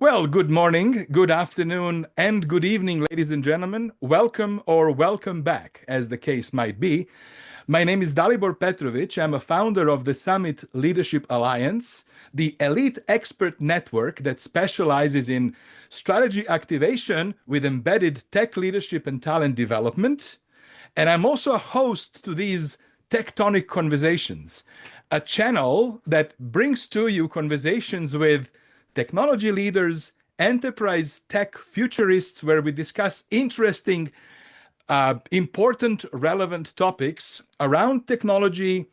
Well, good morning, good afternoon, and good evening, ladies and gentlemen. Welcome or welcome back, as the case might be. My name is Dalibor Petrovic. I'm a founder of the Summit Leadership Alliance, the elite expert network that specializes in strategy activation with embedded tech leadership and talent development. And I'm also a host to these TechTonic Conversations, a channel that brings to you conversations with technology leaders, enterprise tech futurists, where we discuss interesting, important, relevant topics around technology,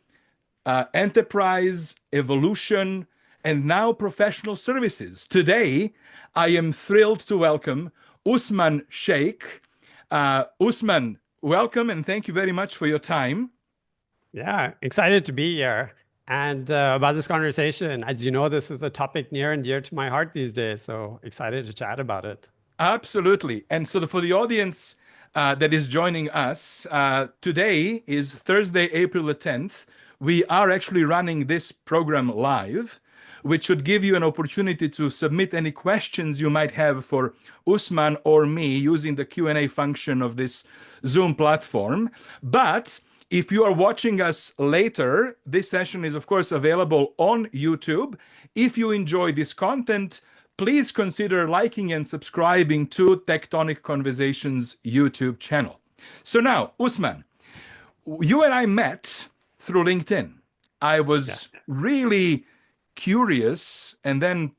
enterprise, evolution, and now professional services. Today, I am thrilled to welcome Usman Sheikh. Usman, welcome and thank you very much for your time. Yeah, excited to be here and about this conversation. As you know, this is a topic near and dear to my heart these days, so excited to chat about it. Absolutely. And so for the audience that is joining us, today is Thursday, April the 10th. We are actually running this program live, which should give you an opportunity to submit any questions you might have for Usman or me using the Q&A function of this Zoom platform. But if you are watching us later, this session is, of course, available on YouTube. If you enjoy this content, please consider liking and subscribing to TechTonic Conversations YouTube channel. So now, Usman, you and I met through LinkedIn. I Yeah. was really curious and then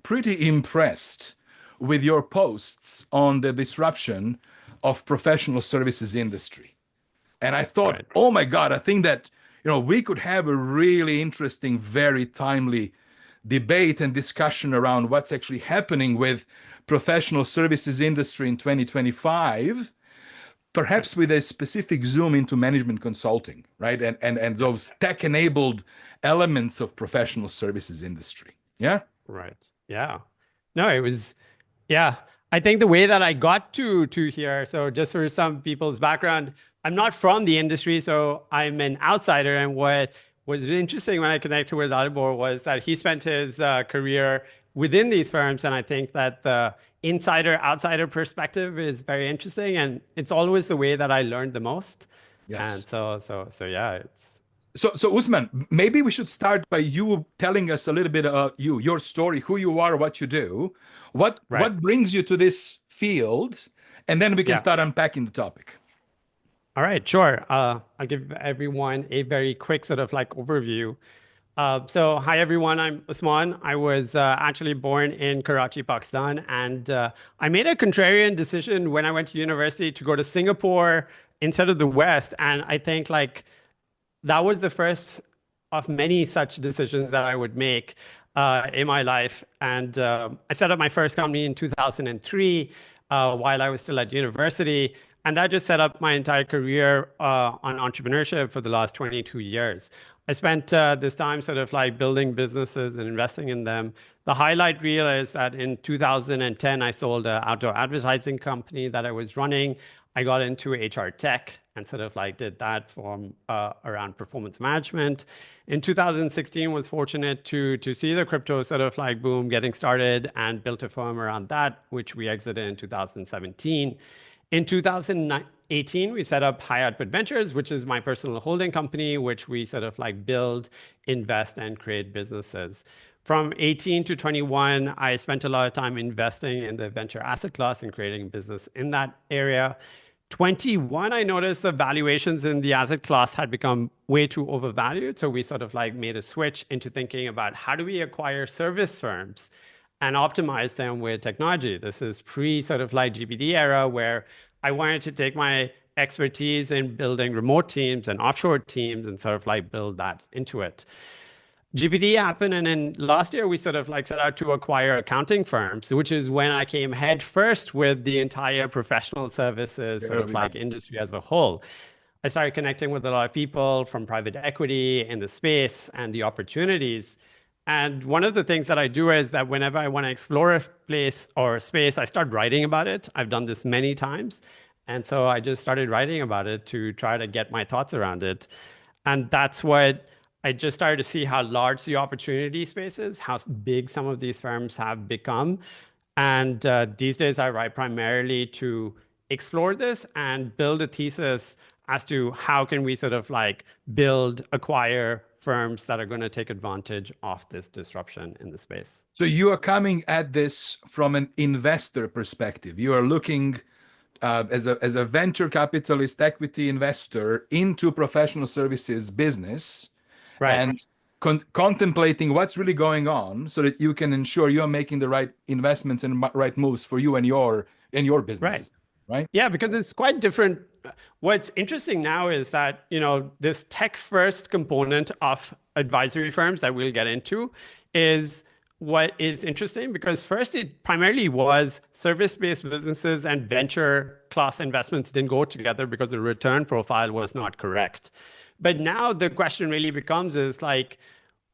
pretty impressed with your posts on the disruption of professional services industry. And I thought, Right. oh my God, I think that we could have a really interesting, very timely debate and discussion around what's actually happening with professional services industry in 2025, Right. perhaps with a specific zoom into management consulting, right? And Yeah. those tech-enabled elements of professional services industry. Yeah? Right. Yeah. No, it was, yeah. I think the way that I got to here, so just for some people's background, I'm not from the industry, so I'm an outsider. And what was interesting when I connected with Alibor was that he spent his career within these firms, and I think that the insider-outsider perspective is very interesting, and it's always the way that I learned the most. And Yes. so yeah, it's So Usman, maybe we should start by you telling us a little bit about your story, who you are, what you do, right. what brings you to this field, and then we can Yeah. start unpacking the topic. All right, sure. I'll give everyone a very quick sort of like overview. So, hi everyone, I'm Usman. I was actually born in Karachi, Pakistan, and I made a contrarian decision when I went to university to go to Singapore instead of the West. And I think like that was the first of many such decisions that I would make in my life. And I set up my first company in 2003 while I was still at university. And that just set up my entire career on entrepreneurship for the last 22 years. I spent this time sort of like building businesses and investing in them. The highlight reel is that in 2010, I sold an outdoor advertising company that I was running. I got into HR tech and sort of like did that from around performance management. In 2016, was fortunate to see the crypto sort of like boom getting started and built a firm around that, which we exited in 2017. In 2018, we set up High Output Ventures, which is my personal holding company, which we sort of like build, invest, and create businesses. From 18 to 21, I spent a lot of time investing in the venture asset class and creating business in that area. 21, I noticed the valuations in the asset class had become way too overvalued. So we sort of like made a switch into thinking about how do we acquire service firms and optimize them with technology. This is pre sort of like GPD era where I wanted to take my expertise in building remote teams and offshore teams and sort of like build that into it. GPD happened, and then last year we sort of like set out to acquire accounting firms, which is when I came head first with the entire professional services sort There of we go. like industry as a whole. I started connecting with a lot of people from private equity in the space and the opportunities. And one of the things that I do is that whenever I want to explore a place or a space, I start writing about it. I've done this many times. And so I just started writing about it to try to get my thoughts around it. And that's what I just started to see how large the opportunity space is, how big some of these firms have become. And these days, I write primarily to explore this and build a thesis as to how can we sort of like build, acquire firms that are going to take advantage of this disruption in the space. So you are coming at this from an investor perspective. You are looking as a venture capitalist equity investor into professional services business Right, and contemplating what's really going on so that you can ensure you're making the right investments and right moves for you and your right. businesses, right? Yeah, because it's quite different. What's interesting now is that, this tech first component of advisory firms that we'll get into is what is interesting because first it primarily was service-based businesses and venture class investments didn't go together because the return profile was not correct. But now the question really becomes is like,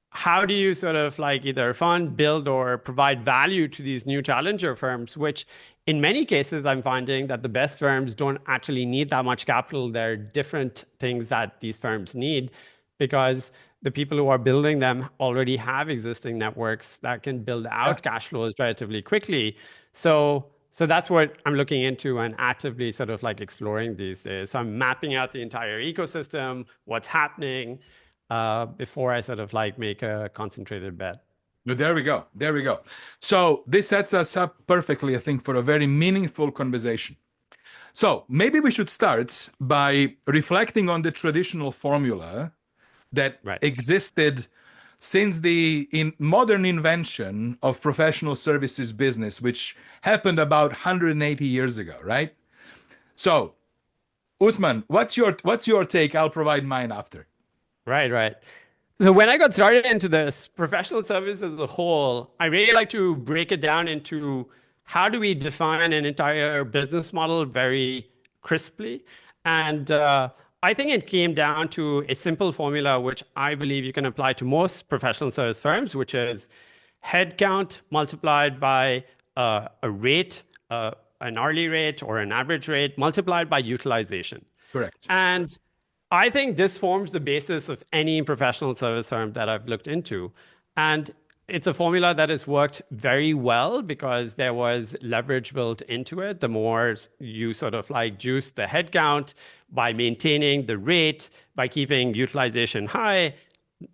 how do you sort of like either fund, build, or provide value to these new challenger firms, which in many cases, I'm finding that the best firms don't actually need that much capital. There are different things that these firms need because the people who are building them already have existing networks that can build Yeah. out cash flows relatively quickly. So that's what I'm looking into and actively sort of like exploring these days. So I'm mapping out the entire ecosystem, what's happening, before I sort of like make a concentrated bet. But there we go. There we go. So this sets us up perfectly, I think, for a very meaningful conversation. So maybe we should start by reflecting on the traditional formula that Right. existed since the modern invention of professional services business, which happened about 180 years ago, right? So, Usman, what's your take? I'll provide mine after. Right, right. So when I got started into this, professional service as a whole, I really like to break it down into how do we define an entire business model very crisply. And I think it came down to a simple formula, which I believe you can apply to most professional service firms, which is headcount multiplied by a rate, an hourly rate or an average rate, multiplied by utilization. Correct. And I think this forms the basis of any professional service firm that I've looked into. And it's a formula that has worked very well because there was leverage built into it. The more you sort of like juice the headcount by maintaining the rate, by keeping utilization high,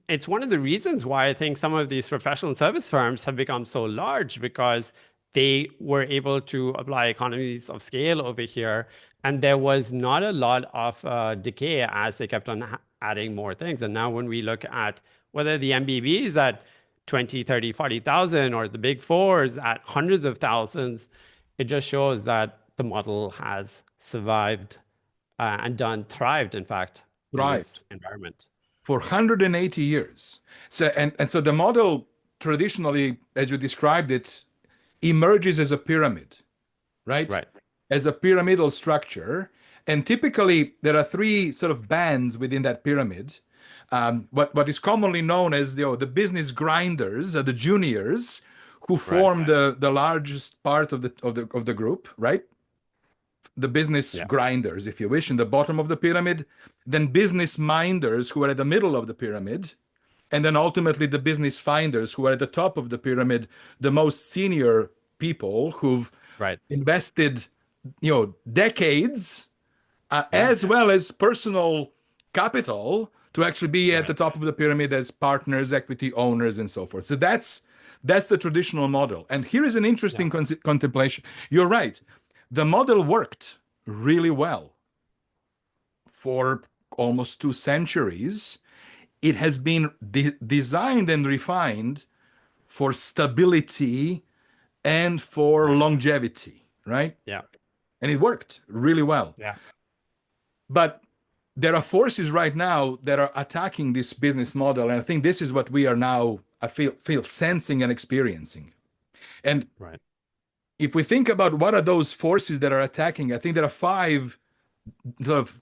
it's one of the reasons why I think some of these professional service firms have become so large because they were able to apply economies of scale over here. And there was not a lot of decay as they kept on adding more things. And now when we look at whether the MBBs at 20, 30, 40,000 or the big fours at hundreds of thousands, it just shows that the model has survived and thrived, in fact, in Right. this environment. For 180 years. So the model traditionally, as you described it, emerges as a pyramid, right? Right. As a pyramidal structure. And typically, there are three sort of bands within that pyramid. What is commonly known as the business grinders, the juniors, who Right. form the largest part of the group, right? The business Yeah. grinders, if you wish, in the bottom of the pyramid, then business minders who are at the middle of the pyramid, and then ultimately the business finders who are at the top of the pyramid, the most senior people who've Right. invested, decades, Yeah. as well as personal capital to actually be at Right. the top of the pyramid as partners, equity owners, and so forth. So that's the traditional model. And here is an Yeah. interesting contemplation. You're right. The model worked really well for almost 2 centuries. It has been designed and refined for stability and for Right. longevity, right? Yeah. And it worked really well. Yeah. But there are forces right now that are attacking this business model. And I think this is what we are now, I feel sensing and experiencing. And Right. if we think about what are those forces that are attacking, I think there are sort of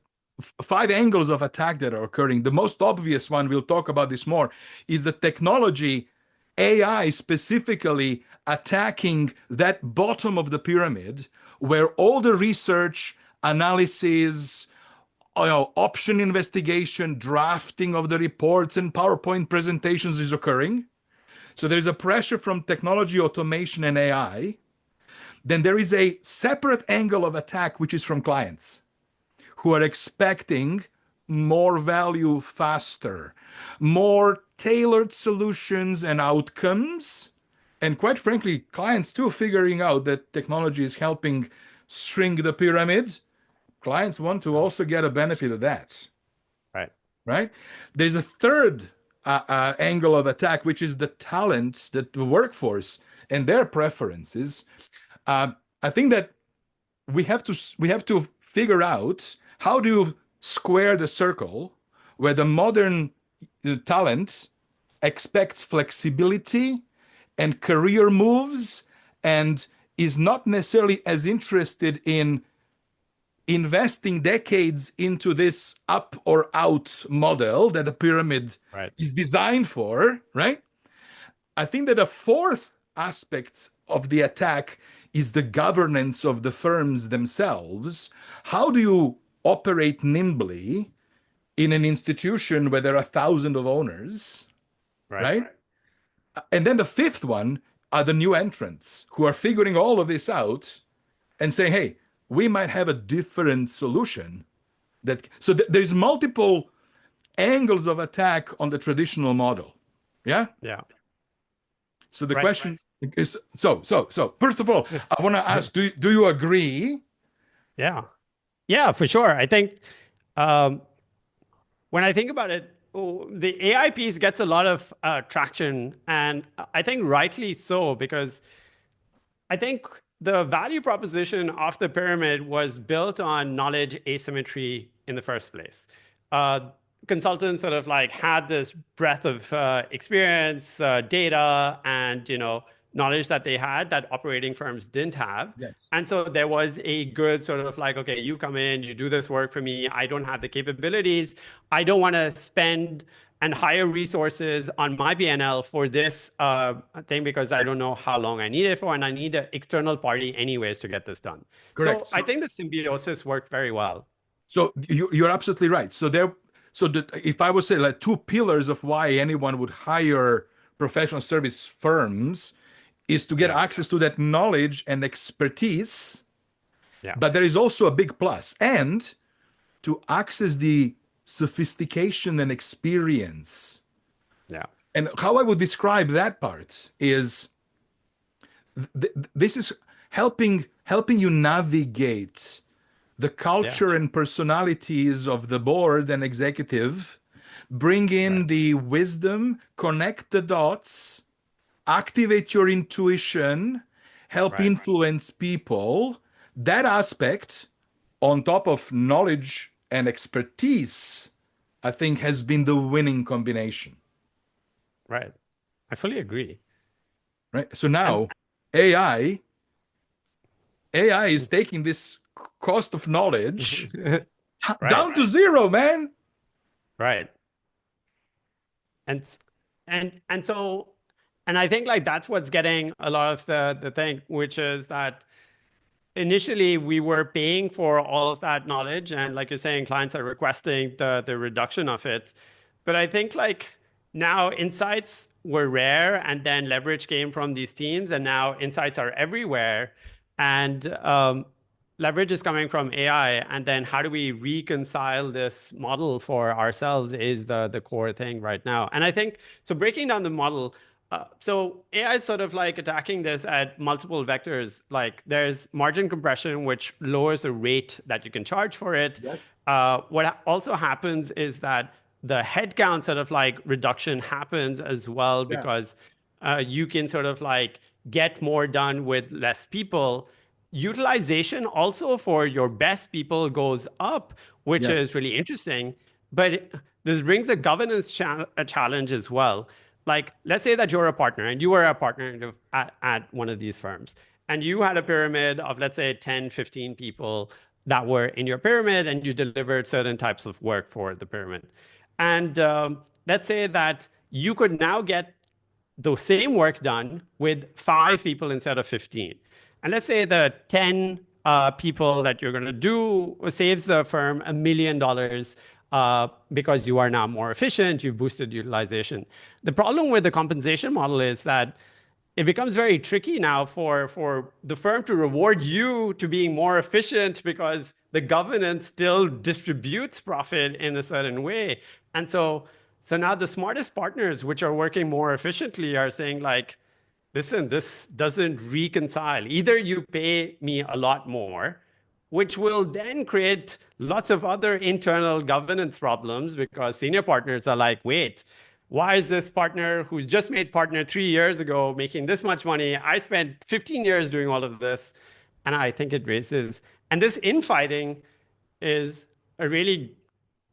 five angles of attack that are occurring. The most obvious one, we'll talk about this more, is the technology, AI specifically attacking that bottom of the pyramid where all the research, analysis, option investigation, drafting of the reports and PowerPoint presentations is occurring. So there's a pressure from technology, automation, and AI. Then there is a separate angle of attack, which is from clients who are expecting more value faster, more tailored solutions and outcomes. And quite frankly, clients too figuring out that technology is helping shrink the pyramid. Clients want to also get a benefit of that, Right. right? There's a third angle of attack, which is the talent, the workforce, and their preferences. Uh, I think that we have to figure out how do you square the circle where the modern talent expects flexibility and career moves and is not necessarily as interested in investing decades into this up or out model that a pyramid Right. is designed for, right? I think that a fourth aspect of the attack is the governance of the firms themselves. How do you operate nimbly in an institution where there are thousands of owners, Right. right? And then the fifth one are the new entrants who are figuring all of this out and saying, hey, we might have a different solution. There's multiple angles of attack on the traditional model. Yeah. Yeah. So the Right. question is, so first of all, I want to ask, do you agree? Yeah. Yeah, for sure. I think um, when I think about it, the AI piece gets a lot of traction, and I think rightly so, because I think the value proposition of the pyramid was built on knowledge asymmetry in the first place. Uh, Consultants sort of like had this breadth of experience, data, and knowledge that they had that operating firms didn't have. Yes. And so there was a good sort of like, okay, you come in, you do this work for me. I don't have the capabilities. I don't want to spend and hire resources on my PNL for this thing because I don't know how long I need it for, and I need an external party anyways to get this done. Correct. So I think the symbiosis worked very well. So you're absolutely right. If I would say like two pillars of why anyone would hire professional service firms is to get Yeah, access to that knowledge and expertise, yeah, but there is also a big plus, and to access the sophistication and experience. yeah, And how I would describe that part is this is helping you navigate the yeah. culture and personalities of the board and executive, bring Right, in the wisdom, connect the dots, activate your intuition, help right, influence people. That aspect, on top of knowledge and expertise, I think has been the winning combination, right. I fully agree. right? So And now AI, AI is taking this cost of knowledge right, down to zero, man. right. And so and I think like that's what's getting a lot of the thing, which is that initially we were paying for all of that knowledge, and like you're saying, clients are requesting the reduction of it. But I think like now insights were rare, and then leverage came from these teams, and now insights are everywhere, and leverage is coming from AI. And then how do we reconcile this model for ourselves is the core thing right now. And I think so. Breaking down the model, so AI is sort of like attacking this at multiple vectors. Like there's margin compression, which lowers the rate that you can charge for it. Yes. What also happens is that the headcount sort of like reduction happens as well, Yeah. because you can sort of like get more done with less people. Utilization also for your best people goes up, which Yes. is really interesting. But this brings a governance a challenge as well. Like, let's say that you're a partner and you were a partner at one of these firms, and you had a pyramid of, let's say, 10, 15 people that were in your pyramid, and you delivered certain types of work for the pyramid. And let's say that you could now get the same work done with 5 people instead of 15. And let's say the 10 people that you're going to do saves the firm $1 million because you are now more efficient, you've boosted utilization. The problem with the compensation model is that it becomes very tricky now for the firm to reward you to being more efficient because the governance still distributes profit in a certain way. And so now the smartest partners, which are working more efficiently, are saying like, listen, this doesn't reconcile. Either you pay me a lot more, which will then create lots of other internal governance problems because senior partners are like, wait, why is this partner who's just made partner 3 years ago making this much money? I spent 15 years doing all of this. And I think it raises, and this infighting is a really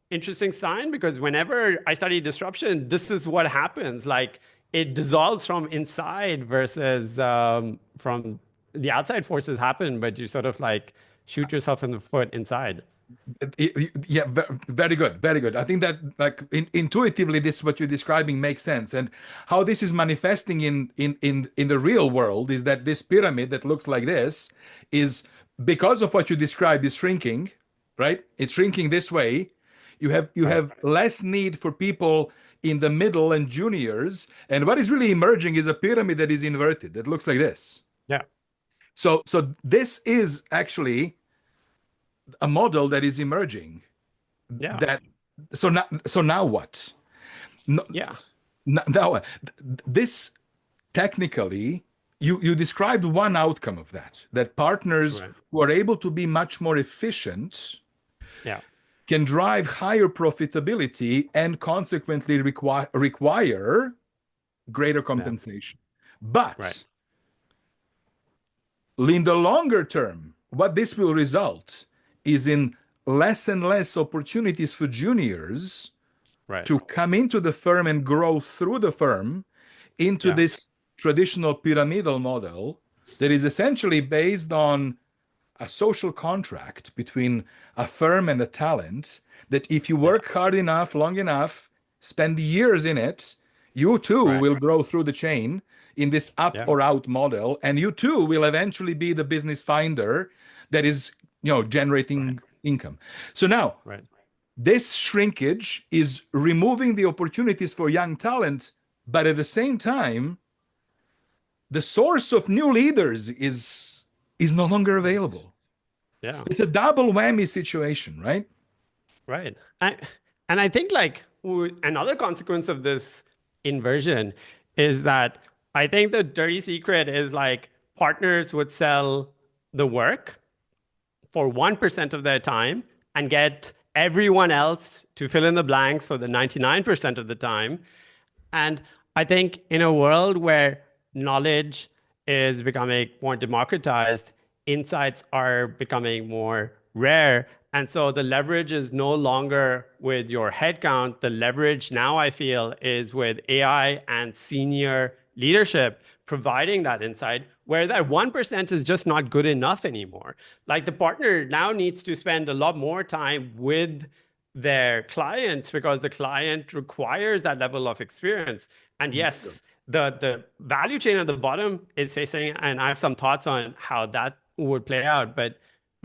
interesting sign because whenever I study disruption, this is what happens. Like it dissolves from inside versus from the outside forces happen, but you sort of like shoot yourself in the foot inside. Yeah, very good, very good. I think that like intuitively, this what you're describing makes sense. And how this is manifesting in the real world is that this pyramid that looks like this is because of what you described is shrinking, right? It's shrinking this way. You Right. have less need for people in the middle and juniors. And what is really emerging is a pyramid that is inverted, that looks like this. Yeah. So this is actually a model that is emerging. Yeah. That so now what? No, Yeah. now this technically you described one outcome of that partners Right. who are able to be much more efficient Yeah. can drive higher profitability and consequently require greater Yeah. compensation. Right. But in the longer term, what this will result is in less and less opportunities for juniors Right. to come into the firm and grow through the firm into Yeah. this traditional pyramidal model that is essentially based on a social contract between a firm and a talent that if you Yeah. work hard enough, long enough, spend years in it, you too Right. will grow through the chain in this up Yeah. or out model, and you too will eventually be the business finder that is, Right. generating income. So now Right. this shrinkage is removing the opportunities for young talent, but at the same time, the source of new leaders is no longer available. Yeah. It's a double whammy situation, right? Right. And I think like another consequence of this inversion is that I think the dirty secret is like partners would sell the work for 1% of their time and get everyone else to fill in the blanks for the 99% of the time. And I think in a world where knowledge is becoming more democratized, insights are becoming more rare. And so the leverage is no longer with your headcount. The leverage now, I feel, is with AI and senior leadership providing that insight, where that 1% is just not good enough anymore. Like the partner now needs to spend a lot more time with their client because the client requires that level of experience. And yes, the value chain at the bottom is facing, and I have some thoughts on how that would play out. But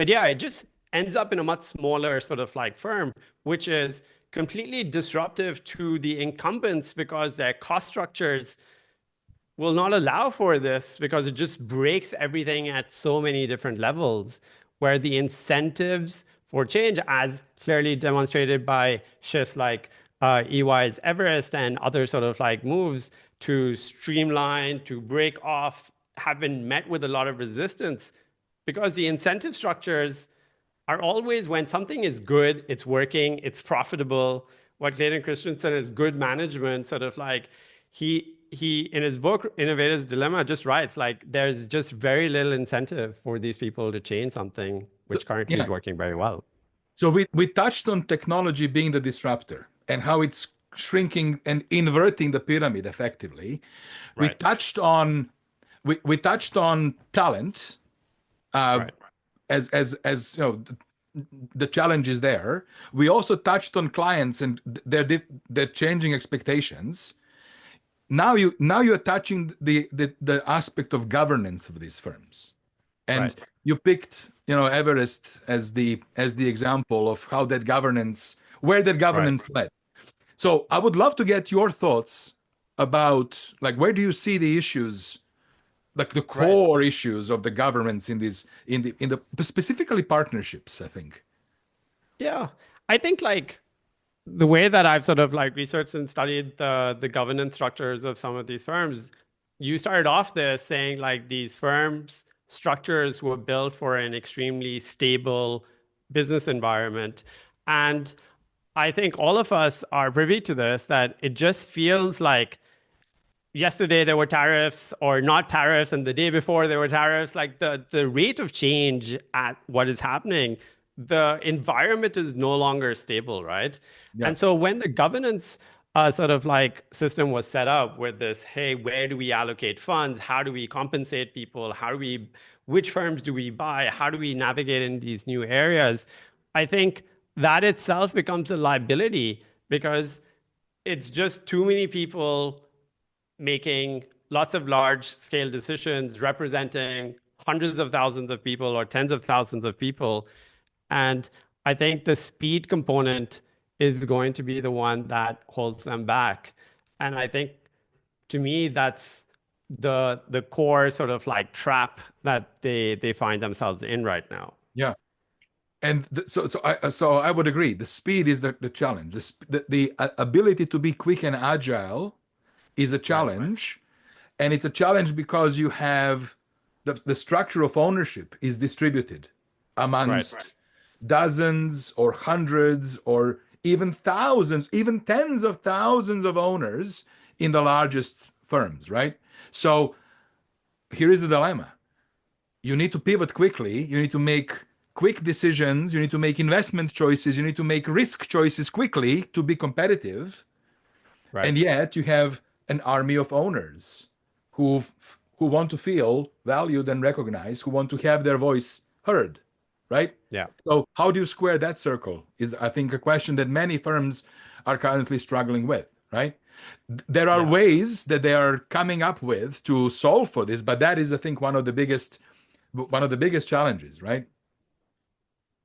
yeah, it just ends up in a much smaller sort of like firm, which is completely disruptive to the incumbents because their cost structures will not allow for this because it just breaks everything at so many different levels where the incentives for change, as clearly demonstrated by shifts like EY's Everest and other sort of like moves to streamline, to break off, have been met with a lot of resistance because the incentive structures are always when something is good, it's working, it's profitable. What Clayton Christensen is good management, sort of like he in his book Innovator's Dilemma just writes like there's just very little incentive for these people to change something So, which currently yeah. is working very well. So we touched on technology being the disruptor and how it's shrinking and inverting the pyramid effectively. We Right, touched on we touched on talent uh, right, as the challenge is there. We also touched on clients and their changing expectations. Now you're touching the aspect of governance of these firms, and right. you picked Everest as the example of how that governance where that Right. governance led. So I would love to get your thoughts about like where do you see the issues like the Right. core issues of the governments in these in the specifically partnerships, I think. Yeah. I think like the way that I've sort of like researched and studied the governance structures of some of these firms, you started off there saying like these firms structures were built for an extremely stable business environment. And I think all of us are privy to this, that it just feels like yesterday there were tariffs or not tariffs, and the day before there were tariffs. Like the rate of change at what is happening, the environment is no longer stable, right? Yeah. And so when the governance sort of like system was set up with this, hey, where do we allocate funds? How do we compensate people? Which firms do we buy? How do we navigate in these new areas? I think that itself becomes a liability because it's just too many people making lots of large scale decisions representing hundreds of thousands of people or tens of thousands of people. And I think the speed component is going to be the one that holds them back. And I think to me, that's the core sort of like trap that they find themselves in right now. Yeah. And so I would agree. The speed is the challenge. The ability to be quick and agile is a Right. challenge, and it's a challenge because you have the structure of ownership is distributed Right. amongst dozens or hundreds or even thousands, even tens of thousands of owners in the largest firms, right? So here is the dilemma. You need to pivot quickly. You need to make quick decisions. You need to make investment choices. You need to make risk choices quickly to be competitive. Right. And yet you have an army of owners who who want to feel valued and recognized, who want to have their voice heard, right? Yeah. So how do you square that circle is, I think, a question that many firms are currently struggling with, right? There are Yeah. ways that they are coming up with to solve for this, but that is, I think, one of the biggest challenges, right?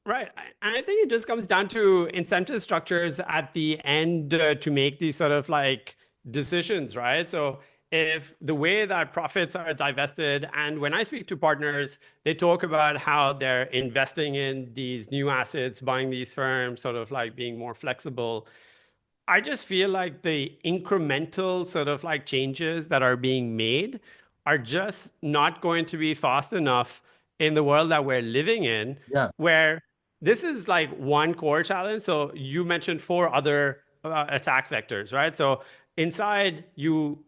Right. And I think it just comes down to incentive structures at the end to make these sort of like decisions, right? So if the way that profits are divested, and when I speak to partners, they talk about how they're investing in these new assets, buying these firms, sort of like being more flexible. I just feel like the incremental sort of like changes that are being made are just not going to be fast enough in the world that we're living in, Yeah. where this is like one core challenge. So you mentioned four other attack vectors, right? So inside you,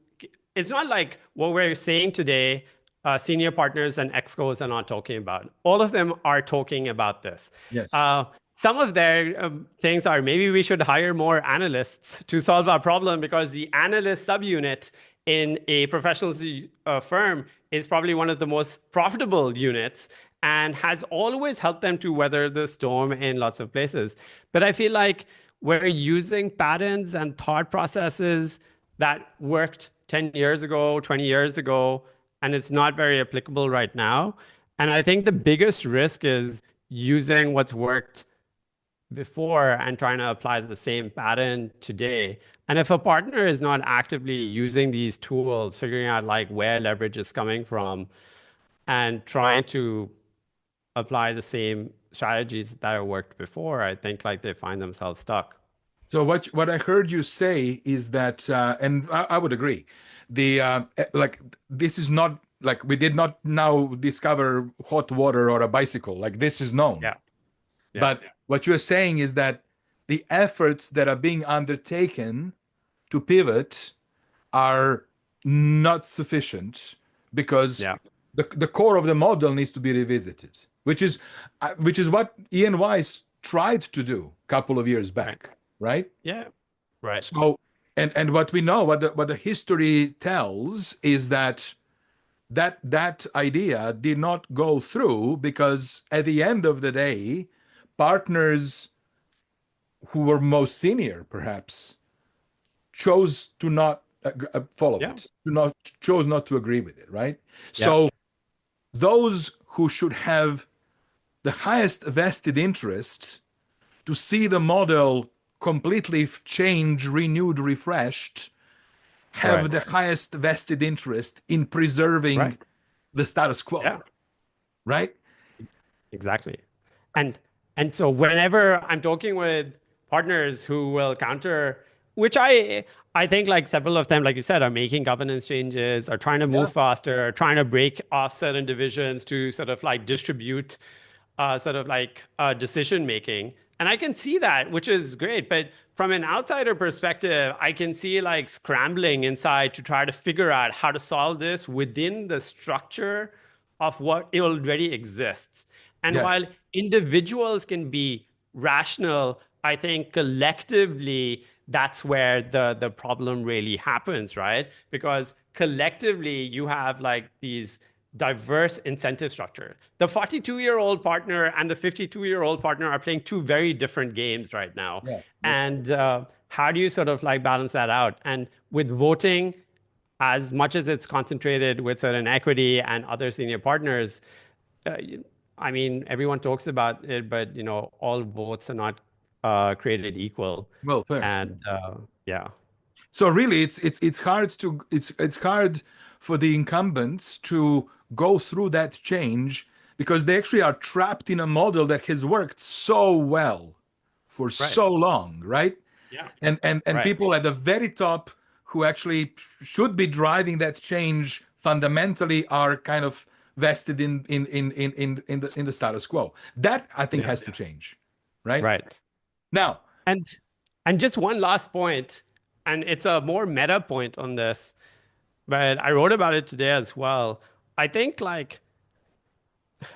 it's not like what we're saying today, senior partners and excos are not talking about. All of them are talking about this. Yes. Uh, some of their things are maybe we should hire more analysts to solve our problem because the analyst subunit in a professional firm is probably one of the most profitable units and has always helped them to weather the storm in lots of places. But I feel like we're using patterns and thought processes that worked 10 years ago, 20 years ago, and it's not very applicable right now. And I think the biggest risk is using what's worked before and trying to apply the same pattern today. And if a partner is not actively using these tools, figuring out like where leverage is coming from and trying to apply the same strategies that have worked before, I think like they find themselves stuck. So what I heard you say is that, and I would agree, like this is not like we did not now discover hot water or a bicycle. Like this is known. Yeah. Yeah. But what you're saying is that the efforts that are being undertaken to pivot are not sufficient because Yeah. the core of the model needs to be revisited, which is what Ian Weiss tried to do a couple of years Right. back, right? Yeah. Right. So, and what we know, what the history tells is that idea did not go through because at the end of the day, partners who were most senior, perhaps, chose to not follow Yeah. it, chose not to agree with it, right? Yeah. So those who should have the highest vested interest to see the model completely change, renewed, refreshed, have Right. the highest vested interest in preserving Right. the status quo, Yeah. right? Exactly. And and so whenever I'm talking with partners who will counter, which I think like several of them, like you said, are making governance changes, are trying to move Yeah. faster, are trying to break off certain divisions to sort of like distribute sort of like decision making. And I can see that, which is great. But from an outsider perspective, I can see like scrambling inside to try to figure out how to solve this within the structure of what already exists. And Yes. while individuals can be rational, I think collectively that's where the problem really happens, right? Because collectively you have like these diverse incentive structure. The 42-year-old partner and the 52-year-old partner are playing two very different games right now. Yeah, that's true. And how do you sort of like balance that out? And with voting, as much as it's concentrated with certain equity and other senior partners, uh, I mean, everyone talks about it, but all votes are not created equal. Well, fair. And yeah, So really, it's hard for the incumbents to go through that change because they actually are trapped in a model that has worked so well for right. so long, right? Yeah, And right. people at the very top who actually should be driving that change fundamentally are kind of vested in the status quo. That I think Yeah, has to change, right? right. Now, And and just one last point, and it's a more meta point on this, but I wrote about it today as well. I think like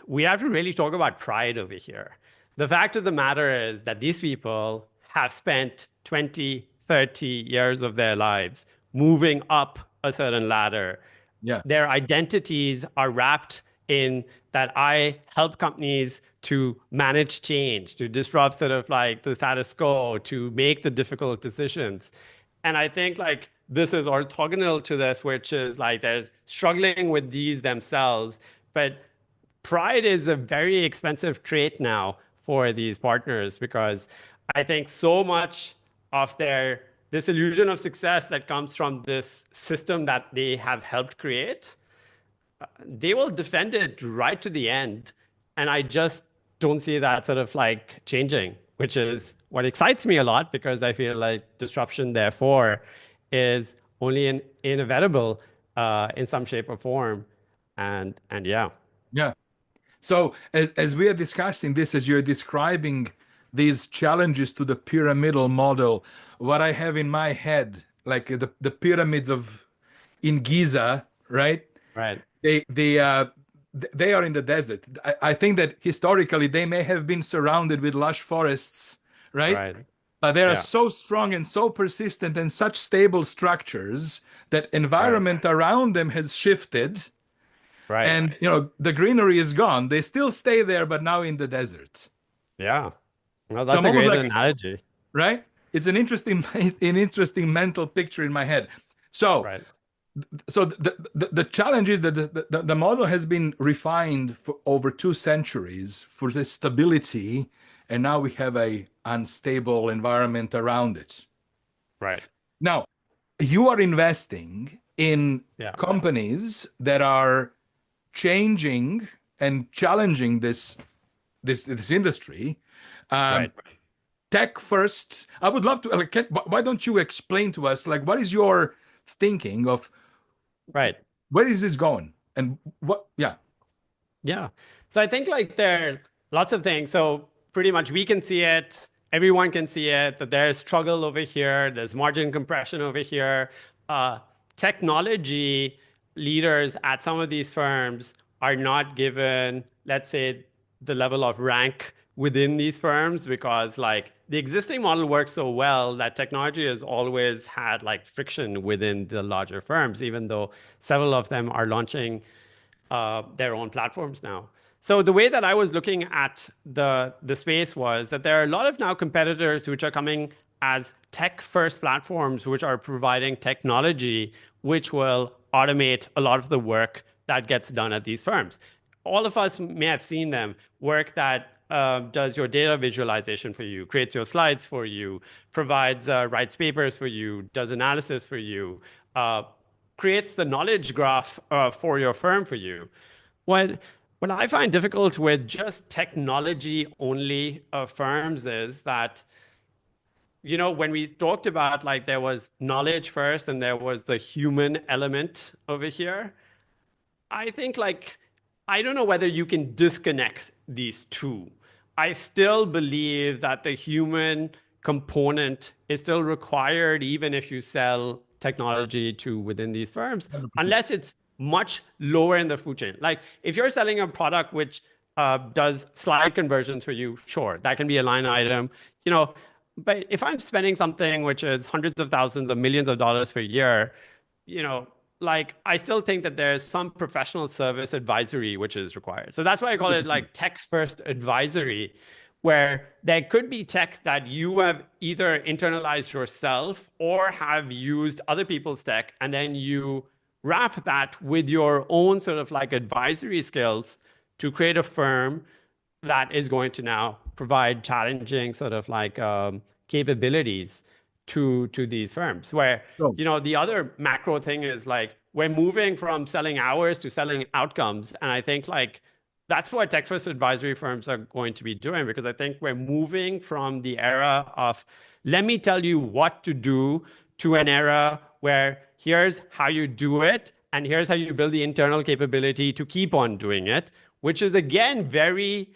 we have to really talk about pride over here. The fact of the matter is that these people have spent 20, 30 years of their lives moving up a certain ladder. yeah, Their identities are wrapped in that I help companies to manage change, to disrupt sort of like the status quo, to make the difficult decisions. And I think like this is orthogonal to this, which is like they're struggling with these themselves, but pride is a very expensive trait now for these partners because I think so much of their this illusion of success that comes from this system that they have helped create, they will defend it right to the end. And I just don't see that sort of like changing, which is what excites me a lot because I feel like disruption, therefore, is only inevitable in some shape or form. And yeah. yeah. So as we are discussing this, as you're describing these challenges to the pyramidal model, what I have in my head, like the pyramids of in Giza, right? Right. They are in the desert. I think that historically they may have been surrounded with lush forests, right? Right. But they are Yeah. so strong and so persistent and such stable structures that Right. environment around them has shifted Right. and the greenery is gone. They still stay there, but now in the desert. Yeah. Well, So that's I'm a almost great like, analogy. right? It's an interesting, an interesting mental picture in my head. So, Right. so the challenge is that the model has been refined for over 2 centuries for the stability, and now we have a unstable environment around it. Right. Now, you are investing in Yeah. companies that are changing and challenging this industry. Um, Right. Tech first. I would love to. Like, why don't you explain to us, like, what is your thinking of Right. where is this going and what? Yeah, Yeah. So I think like there are lots of things. So pretty much we can see it, everyone can see it, that there's struggle over here, there's margin compression over here. Uh, Technology leaders at some of these firms are not given, let's say, the level of rank within these firms because like the existing model works so well that technology has always had like friction within the larger firms, even though several of them are launching their own platforms now. So the way that I was looking at the space was that there are a lot of now competitors which are coming as tech first platforms which are providing technology which will automate a lot of the work that gets done at these firms. All of us may have seen them, work that does your data visualization for you, creates your slides for you, provides writes papers for you, does analysis for you. creates the knowledge graph for your firm for you. What what I find difficult with just technology only firms is that, when we talked about like there was knowledge first and there was the human element over here, I think like I don't know whether you can disconnect these two. I still believe that the human component is still required even if you sell technology to within these firms, 100%. unless it's much lower in the food chain. Like if you're selling a product which does slide conversions for you, sure, that can be a line item, you know. But if I'm spending something which is hundreds of thousands or millions of dollars per year, you know, like I still think that there's some professional service advisory which is required. So that's why I call it 100%. like tech first advisory, where there could be tech that you have either internalized yourself or have used other people's tech, and then you wrap that with your own sort of like advisory skills to create a firm that is going to now provide challenging sort of like capabilities to these firms. Where So, the other macro thing is like we're moving from selling hours to selling outcomes, and I think like that's what tech first advisory firms are going to be doing, because I think we're moving from the era of let me tell you what to do to an era where here's how you do it and here's how you build the internal capability to keep on doing it, which is again very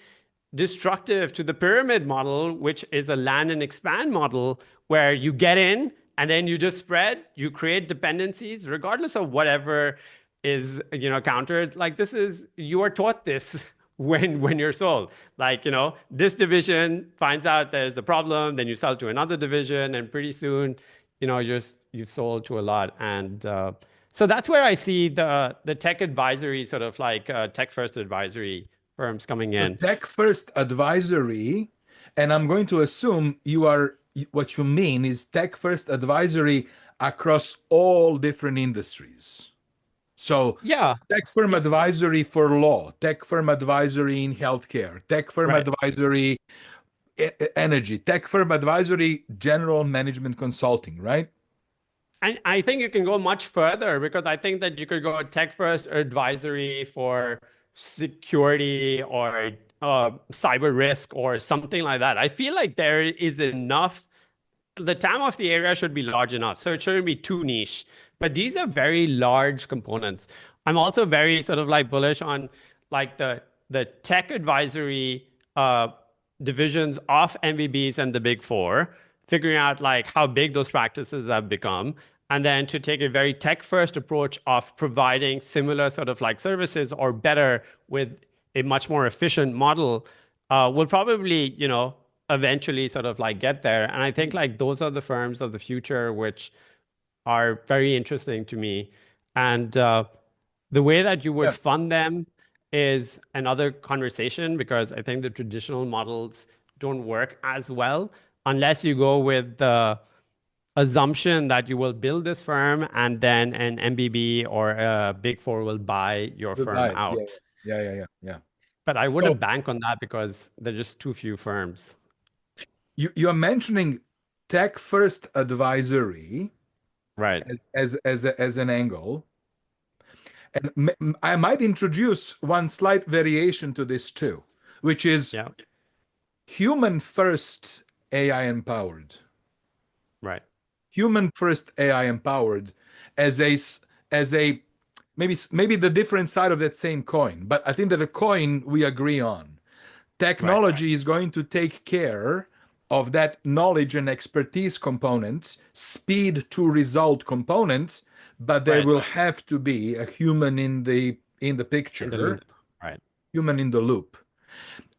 destructive to the pyramid model, which is a land and expand model where you get in and then you just spread, you create dependencies, regardless of whatever is, countered. Like this is, you are taught this when you're sold. Like, this division finds out there's a problem, then you sell to another division, and pretty soon, you've sold to a lot. And so that's where I see the tech advisory, sort of like tech first advisory firms coming the in. tech first advisory, and I'm going to assume what you mean is tech first advisory across all different industries. So, Yeah. tech firm Yeah. advisory for law, tech firm advisory in healthcare, tech firm Right. advisory energy, tech firm advisory general management consulting, right? And I think you can go much further, because I think that you could go tech first advisory for security or cyber risk or something like that. I feel like there is enough. The TAM of the area should be large enough, so it shouldn't be too niche. But these are very large components. I'm also very sort of like bullish on like the tech advisory divisions of MBBs and the Big Four, figuring out like how big those practices have become, and then to take a very tech first approach of providing similar sort of like services or better with a much more efficient model will probably, eventually sort of like get there. And I think like those are the firms of the future, which are very interesting to me. And the way that you would Yeah. fund them is another conversation, because I think the traditional models don't work as well unless you go with the assumption that you will build this firm and then an MBB or a Big Four will buy your firm Goodbye. Yeah, out. yeah, yeah, yeah, yeah. But I So wouldn't bank on that because there are just too few firms. you're mentioning tech first advisory Right. as an angle, and I might introduce one slight variation to this too, which is Yeah. human first AI empowered. Right. Human first AI empowered as a maybe the different side of that same coin, but I think that a coin we agree on. Right. Technology is going to take care of that knowledge and expertise component, speed to result component, but there Right. will have to be a human in the In the picture, loop. Right. human in the loop.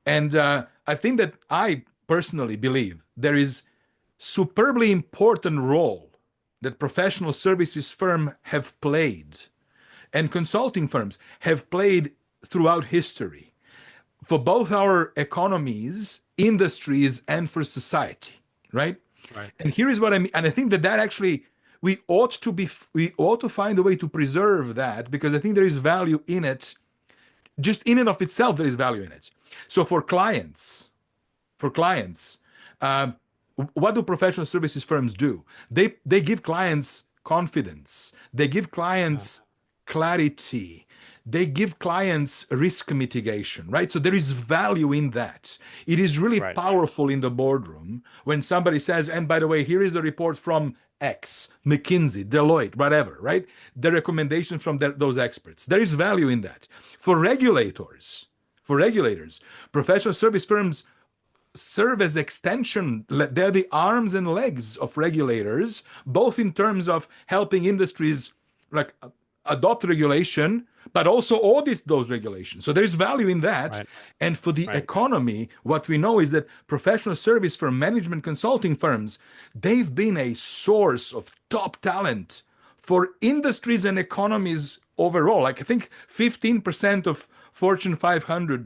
And I think that I personally believe there is superbly important role that professional services firms have played and consulting firms have played throughout history for both our economies, industries, and for society, right? Right. And here is what I mean. And I think that actually we ought to find a way to preserve that, because I think there is value in it. Just in and of itself, there is value in it. So for clients, what do professional services firms do? They give clients confidence. They give Yeah. clients clarity. They give clients risk mitigation, right? So there is value in that. It is really Right. powerful in the boardroom when somebody says, and by the way, here is a report from X, McKinsey, Deloitte, whatever, right? The recommendation from those experts. There is value in that. For regulators, professional service firms serve as extension. They're the arms and legs of regulators, both in terms of helping industries like adopt regulation, but also audit those regulations. So there's value in that. Right. And for the Right. economy, what we know is that professional service firm, management consulting firms, they've been a source of top talent for industries and economies overall. Like I think 15% of Fortune 500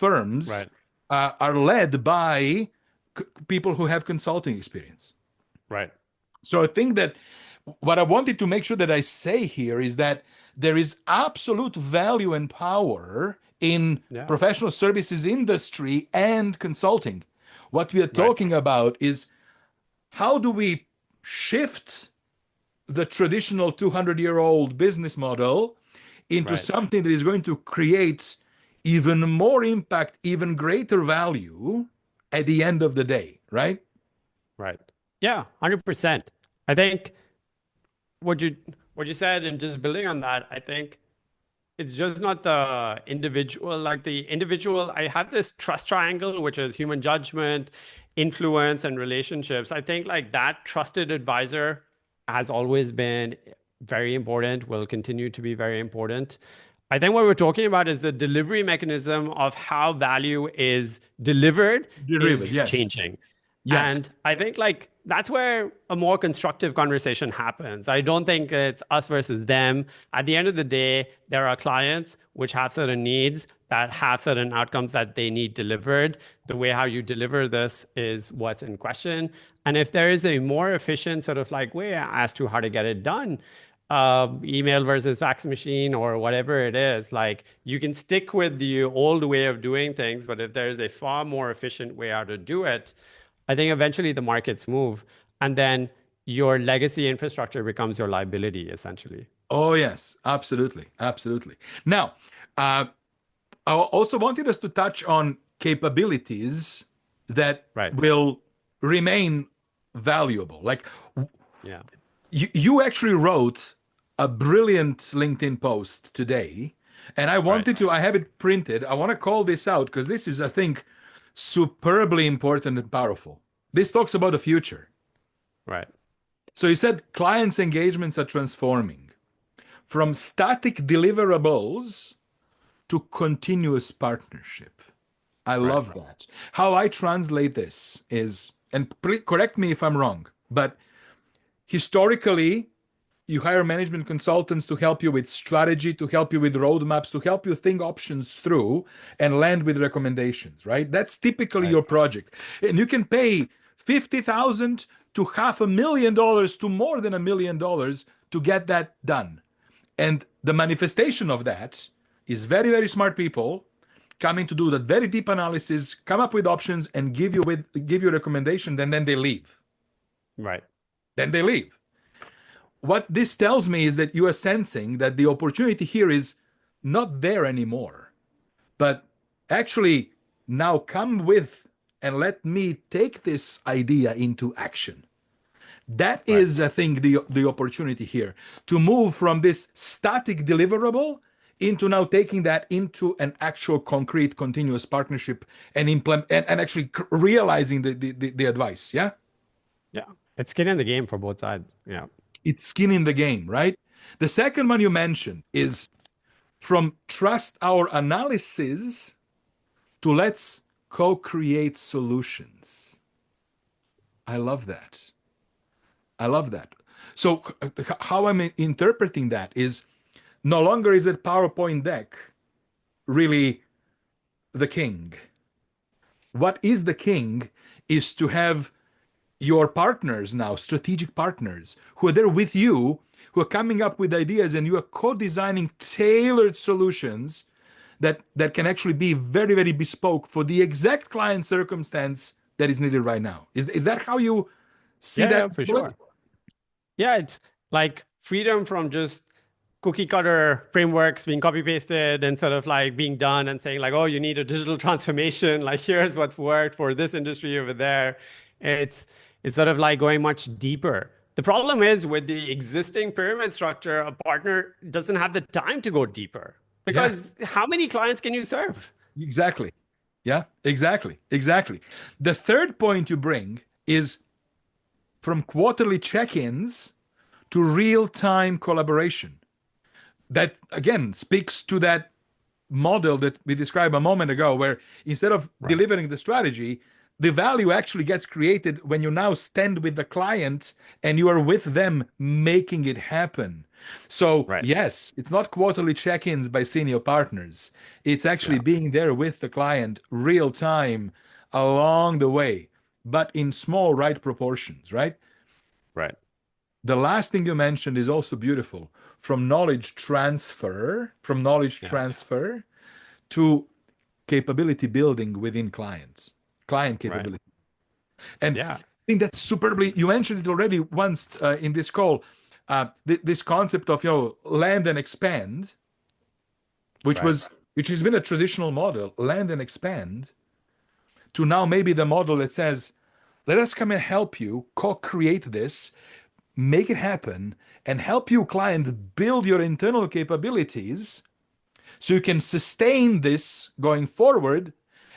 firms Right. are led by people who have consulting experience. Right. So I think that what I wanted to make sure that I say here is that there is absolute value and power in Yeah. professional services industry and consulting. What we are Right. talking about is how do we shift the traditional 200-year-old business model into Right. something that is going to create even more impact, even greater value at the end of the day, right? Right. Yeah, 100%. I think what you what you said, and just building on that, I think it's just not the individual, like the individual. I have this trust triangle, which is human judgment, influence, and relationships. I think like that trusted advisor has always been very important, will continue to be very important. I think what we're talking about is the delivery mechanism of how value is delivered Derivative, is yes. changing. Yes. And I think like that's where a more constructive conversation happens. I don't think it's us versus them. At the end of the day, there are clients which have certain needs that have certain outcomes that they need delivered. The way how you deliver this is what's in question. And if there is a more efficient sort of like way as to how to get it done, email versus fax machine or whatever it is, like you can stick with the old way of doing things, but if there's a far more efficient way how to do it, I think eventually the markets move, and then your legacy infrastructure becomes your liability, essentially. Oh, yes, absolutely. Absolutely. Now, uh, I also wanted us to touch on capabilities that Right. will remain valuable. Like Yeah. you actually wrote a brilliant LinkedIn post today, and Right. I have it printed. I want to call this out because this is, I think, superbly important and powerful. This talks about the future. Right. So you said clients' engagements are transforming from static deliverables to continuous partnership. I Right. love that. How I translate this is, and correct me if I'm wrong, but historically, you hire management consultants to help you with strategy, to help you with roadmaps, to help you think options through and land with recommendations, right? That's typically Right. your project. And you can pay 50,000 to $500,000 to more than $1 million to get that done. And the manifestation of that is very, very smart people coming to do that very deep analysis, come up with options, and give you a recommendation, and then they leave. Right. Then they leave. What this tells me is that you are sensing that the opportunity here is not there anymore, but actually now come with and let me take this idea into action. That Right. is, I think, the opportunity here to move from this static deliverable into now taking that into an actual concrete continuous partnership and implement and actually realizing the advice. Yeah, Yeah. It's skin in the game for both sides. Yeah. it's skin in the game, right? The second one you mentioned is from trust our analysis to let's co-create solutions. I love that. I love that. So how I'm interpreting that is no longer is it PowerPoint deck really the king. What is the king is to have your partners now, strategic partners, who are there with you, who are coming up with ideas, and you are co-designing tailored solutions that can actually be very, very bespoke for the exact client circumstance that is needed right now. Is that how you see Yeah. that Yeah, for bullet? sure. Yeah. It's like freedom from just cookie cutter frameworks being copy pasted and sort of like being done and saying like, oh, you need a digital transformation. Like here's what's worked for this industry over there. It's it's sort of like going much deeper. The problem is with the existing pyramid structure, a partner doesn't have the time to go deeper Yeah, because how many clients can you serve? exactly. Yeah, exactly. Exactly. The third point you bring is from quarterly check-ins to real-time collaboration. That again speaks to that model that we described a moment ago, where instead of Right, delivering the strategy, the value actually gets created when you now stand with the client and you are with them making it happen. So, right. yes, it's not quarterly check ins by senior partners, it's actually Yeah, being there with the client real time along the way, but in small, right proportions, right? right. The last thing you mentioned is also beautiful, from knowledge Yeah, transfer to capability building within clients, client right. capability. And Yeah, I think that's superbly, you mentioned it already once in this call, this concept of, land and expand, right, which has been a traditional model, land and expand, to now maybe the model that says, let us come and help you co-create this, make it happen, and help you, client, build your internal capabilities so you can sustain this going forward.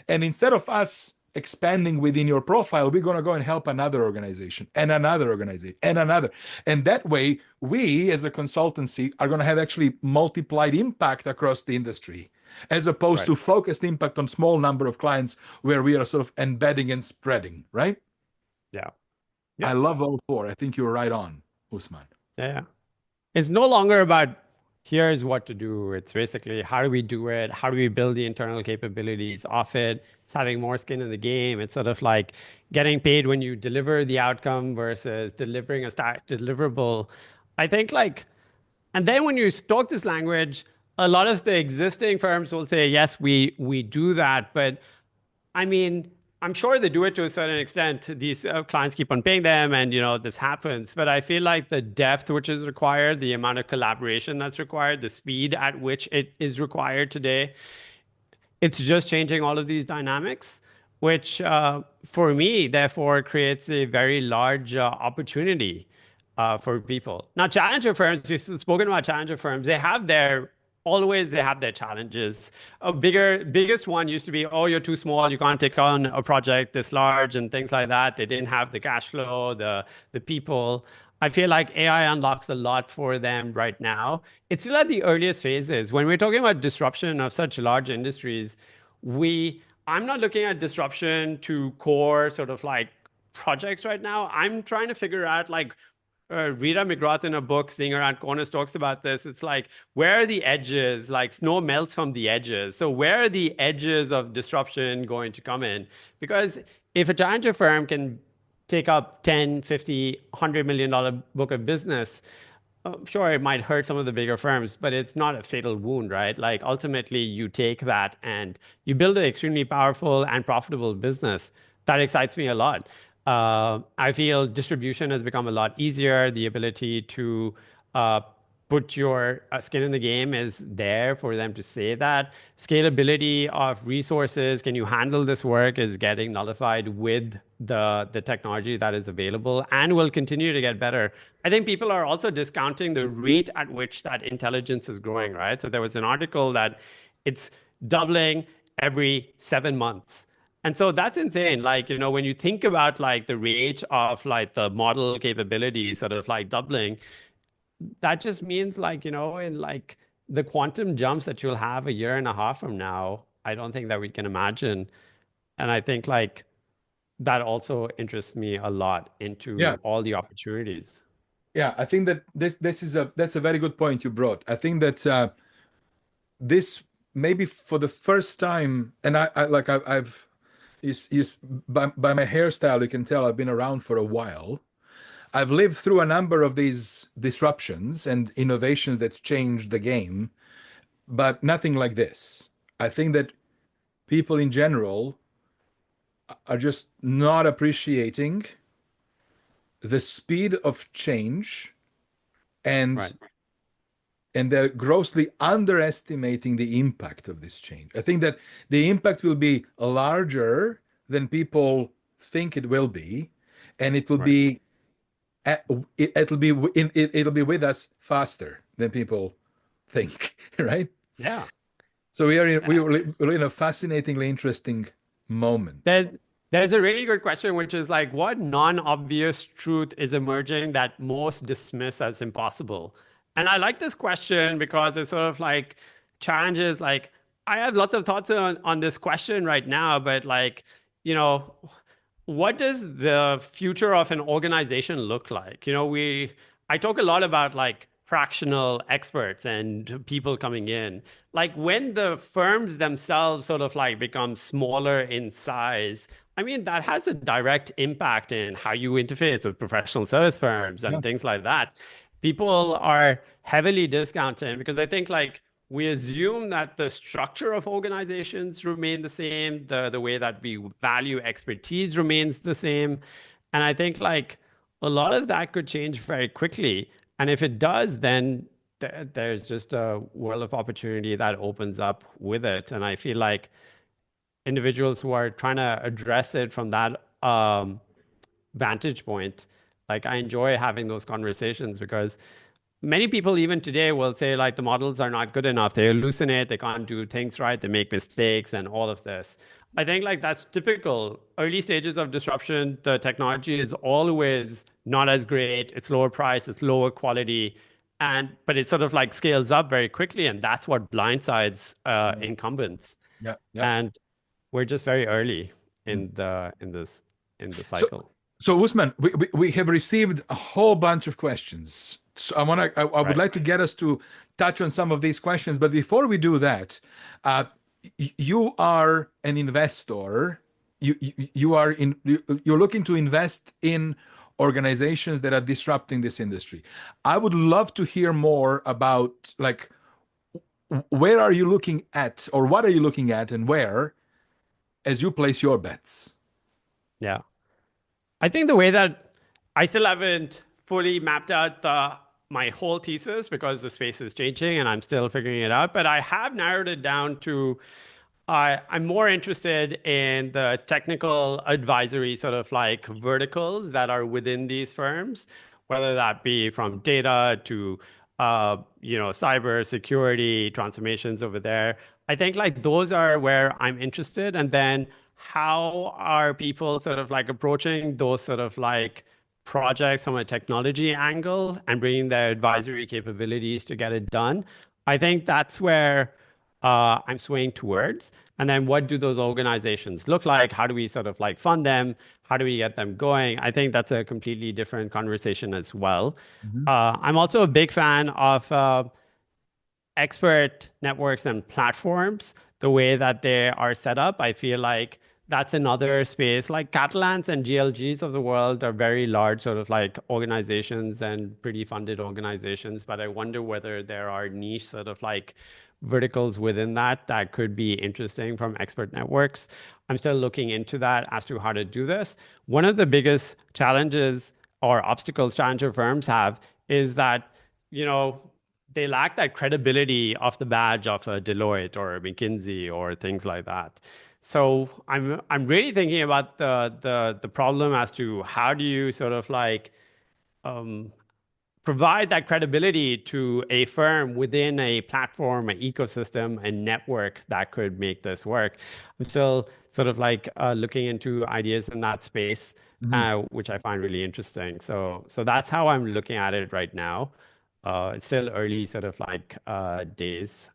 And instead of us expanding within your profile, we're going to go and help another organization and another organization and another. And that way, we as a consultancy are going to have actually multiplied impact across the industry, as opposed right. to focused impact on small number of clients where we are sort of embedding and spreading, right? Yeah. I Yep. love all four. I think you're right on, Usman. Yeah. Yeah. It's no longer about here's what to do. It's basically how do we do it? How do we build the internal capabilities of it? It's having more skin in the game. It's sort of like getting paid when you deliver the outcome versus delivering a deliverable. I think like, and then when you talk this language, a lot of the existing firms will say, yes, we do that, but I mean, I'm sure they do it to a certain extent. These clients keep on paying them, and this happens. But I feel like the depth which is required, the amount of collaboration that's required, the speed at which it is required today, it's just changing all of these dynamics, which for me, therefore, creates a very large opportunity for people. Now, challenger firms, we've spoken about challenger firms, they have their challenges. Biggest one used to be, oh, you're too small, you can't take on a project this large and things like that. They didn't have the cash flow, the people. I feel like AI unlocks a lot for them right now. It's still at the earliest phases. When we're talking about disruption of such large industries, I'm not looking at disruption to core sort of like projects right now. I'm trying to figure out like Rita McGrath in her book, Seeing Around Corners, talks about this. It's like, where are the edges? Like, snow melts from the edges. So, where are the edges of disruption going to come in? Because if a challenger firm can take up 10, 50, $100 million book of business, sure, it might hurt some of the bigger firms, but it's not a fatal wound, right? Like, ultimately, you take that and you build an extremely powerful and profitable business. That excites me a lot. I feel distribution has become a lot easier. The ability to uh, put your skin in the game is there for them to say that. Scalability of resources, can you handle this work, is getting nullified with the technology that is available and will continue to get better. I think people are also discounting the rate at which that intelligence is growing, right? So there was an article that it's doubling every 7 months. And so that's insane. Like, when you think about like the rate of like the model capability sort of like doubling, that just means like, in like the quantum jumps that you'll have a year and a half from now, I don't think that we can imagine. And I think like that also interests me a lot Yeah. into all the opportunities. Yeah, I think that that's a very good point you brought. I think that this maybe for the first time, and I've by my hairstyle you can tell I've been around for a while. I've lived through a number of these disruptions and innovations that changed the game, but nothing like this. I think that people in general are just not appreciating the speed of change and Right. and they're grossly underestimating the impact of this change. I think that the impact will be larger than people think it will be, and it will Right. be it'll be with us faster than people think, right? Yeah. So Yeah. we're in a fascinatingly interesting moment. There, there's a really good question, which is like, what non-obvious truth is emerging that most dismiss as impossible? And I like this question because it sort of like challenges, like, I have lots of thoughts on this question right now, but like, you know, what does the future of an organization look like? I talk a lot about like fractional experts and people coming in. Like when the firms themselves sort of like become smaller in size, I mean, that has a direct impact in how you interface with professional service firms Yeah. and things like that. People are heavily discounted because I think like we assume that the structure of organizations remain the same, the way that we value expertise remains the same. And I think like a lot of that could change very quickly. And if it does, then there's just a world of opportunity that opens up with it. And I feel like individuals who are trying to address it from that vantage point, like I enjoy having those conversations because many people even today will say like the models are not good enough, they hallucinate, they can't do things right, they make mistakes and all of this. I think like that's typical early stages of disruption. The technology is always not as great, it's lower price, it's lower quality, and but it sort of like scales up very quickly, and that's what blindsides Yeah. incumbents. Yeah. Yeah. And we're just very early Mm. in the So, cycle. so Usman, we have received a whole bunch of questions. So I would Right. like to get us to touch on some of these questions. But before we do that, uh, you are an investor. You're looking to invest in organizations that are disrupting this industry. I would love to hear more about like where are you looking at, or what are you looking at, and where as you place your bets. Yeah. I think the way that I still haven't fully mapped out my whole thesis because the space is changing and I'm still figuring it out, but I have narrowed it down to I'm more interested in the technical advisory sort of like verticals that are within these firms, whether that be from data to cyber security transformations over there. I think like those are where I'm interested, and then how are people sort of like approaching those sort of like projects from a technology angle and bringing their advisory capabilities to get it done. I think that's where I'm swaying towards. And then what do those organizations look like? How do we sort of like fund them? How do we get them going? I think that's a completely different conversation as well. Mhm. I'm also a big fan of expert networks and platforms, the way that they are set up. I feel like that's another space. Like Catalans and GLGs of the world are very large, sort of like organizations and pretty funded organizations. But I wonder whether there are niche sort of like verticals within that that could be interesting from expert networks. I'm still looking into that as to how to do this. One of the biggest challenges or obstacles challenger firms have is that, you know, they lack that credibility of the badge of a Deloitte or a McKinsey or things like that. So I'm really thinking about the problem as to how do you sort of like provide that credibility to a firm within a platform, an ecosystem, a network that could make this work. I'm still sort of like looking into ideas in that space, Mhm. which I find really interesting. So that's how I'm looking at it right now. It's still early sort of like days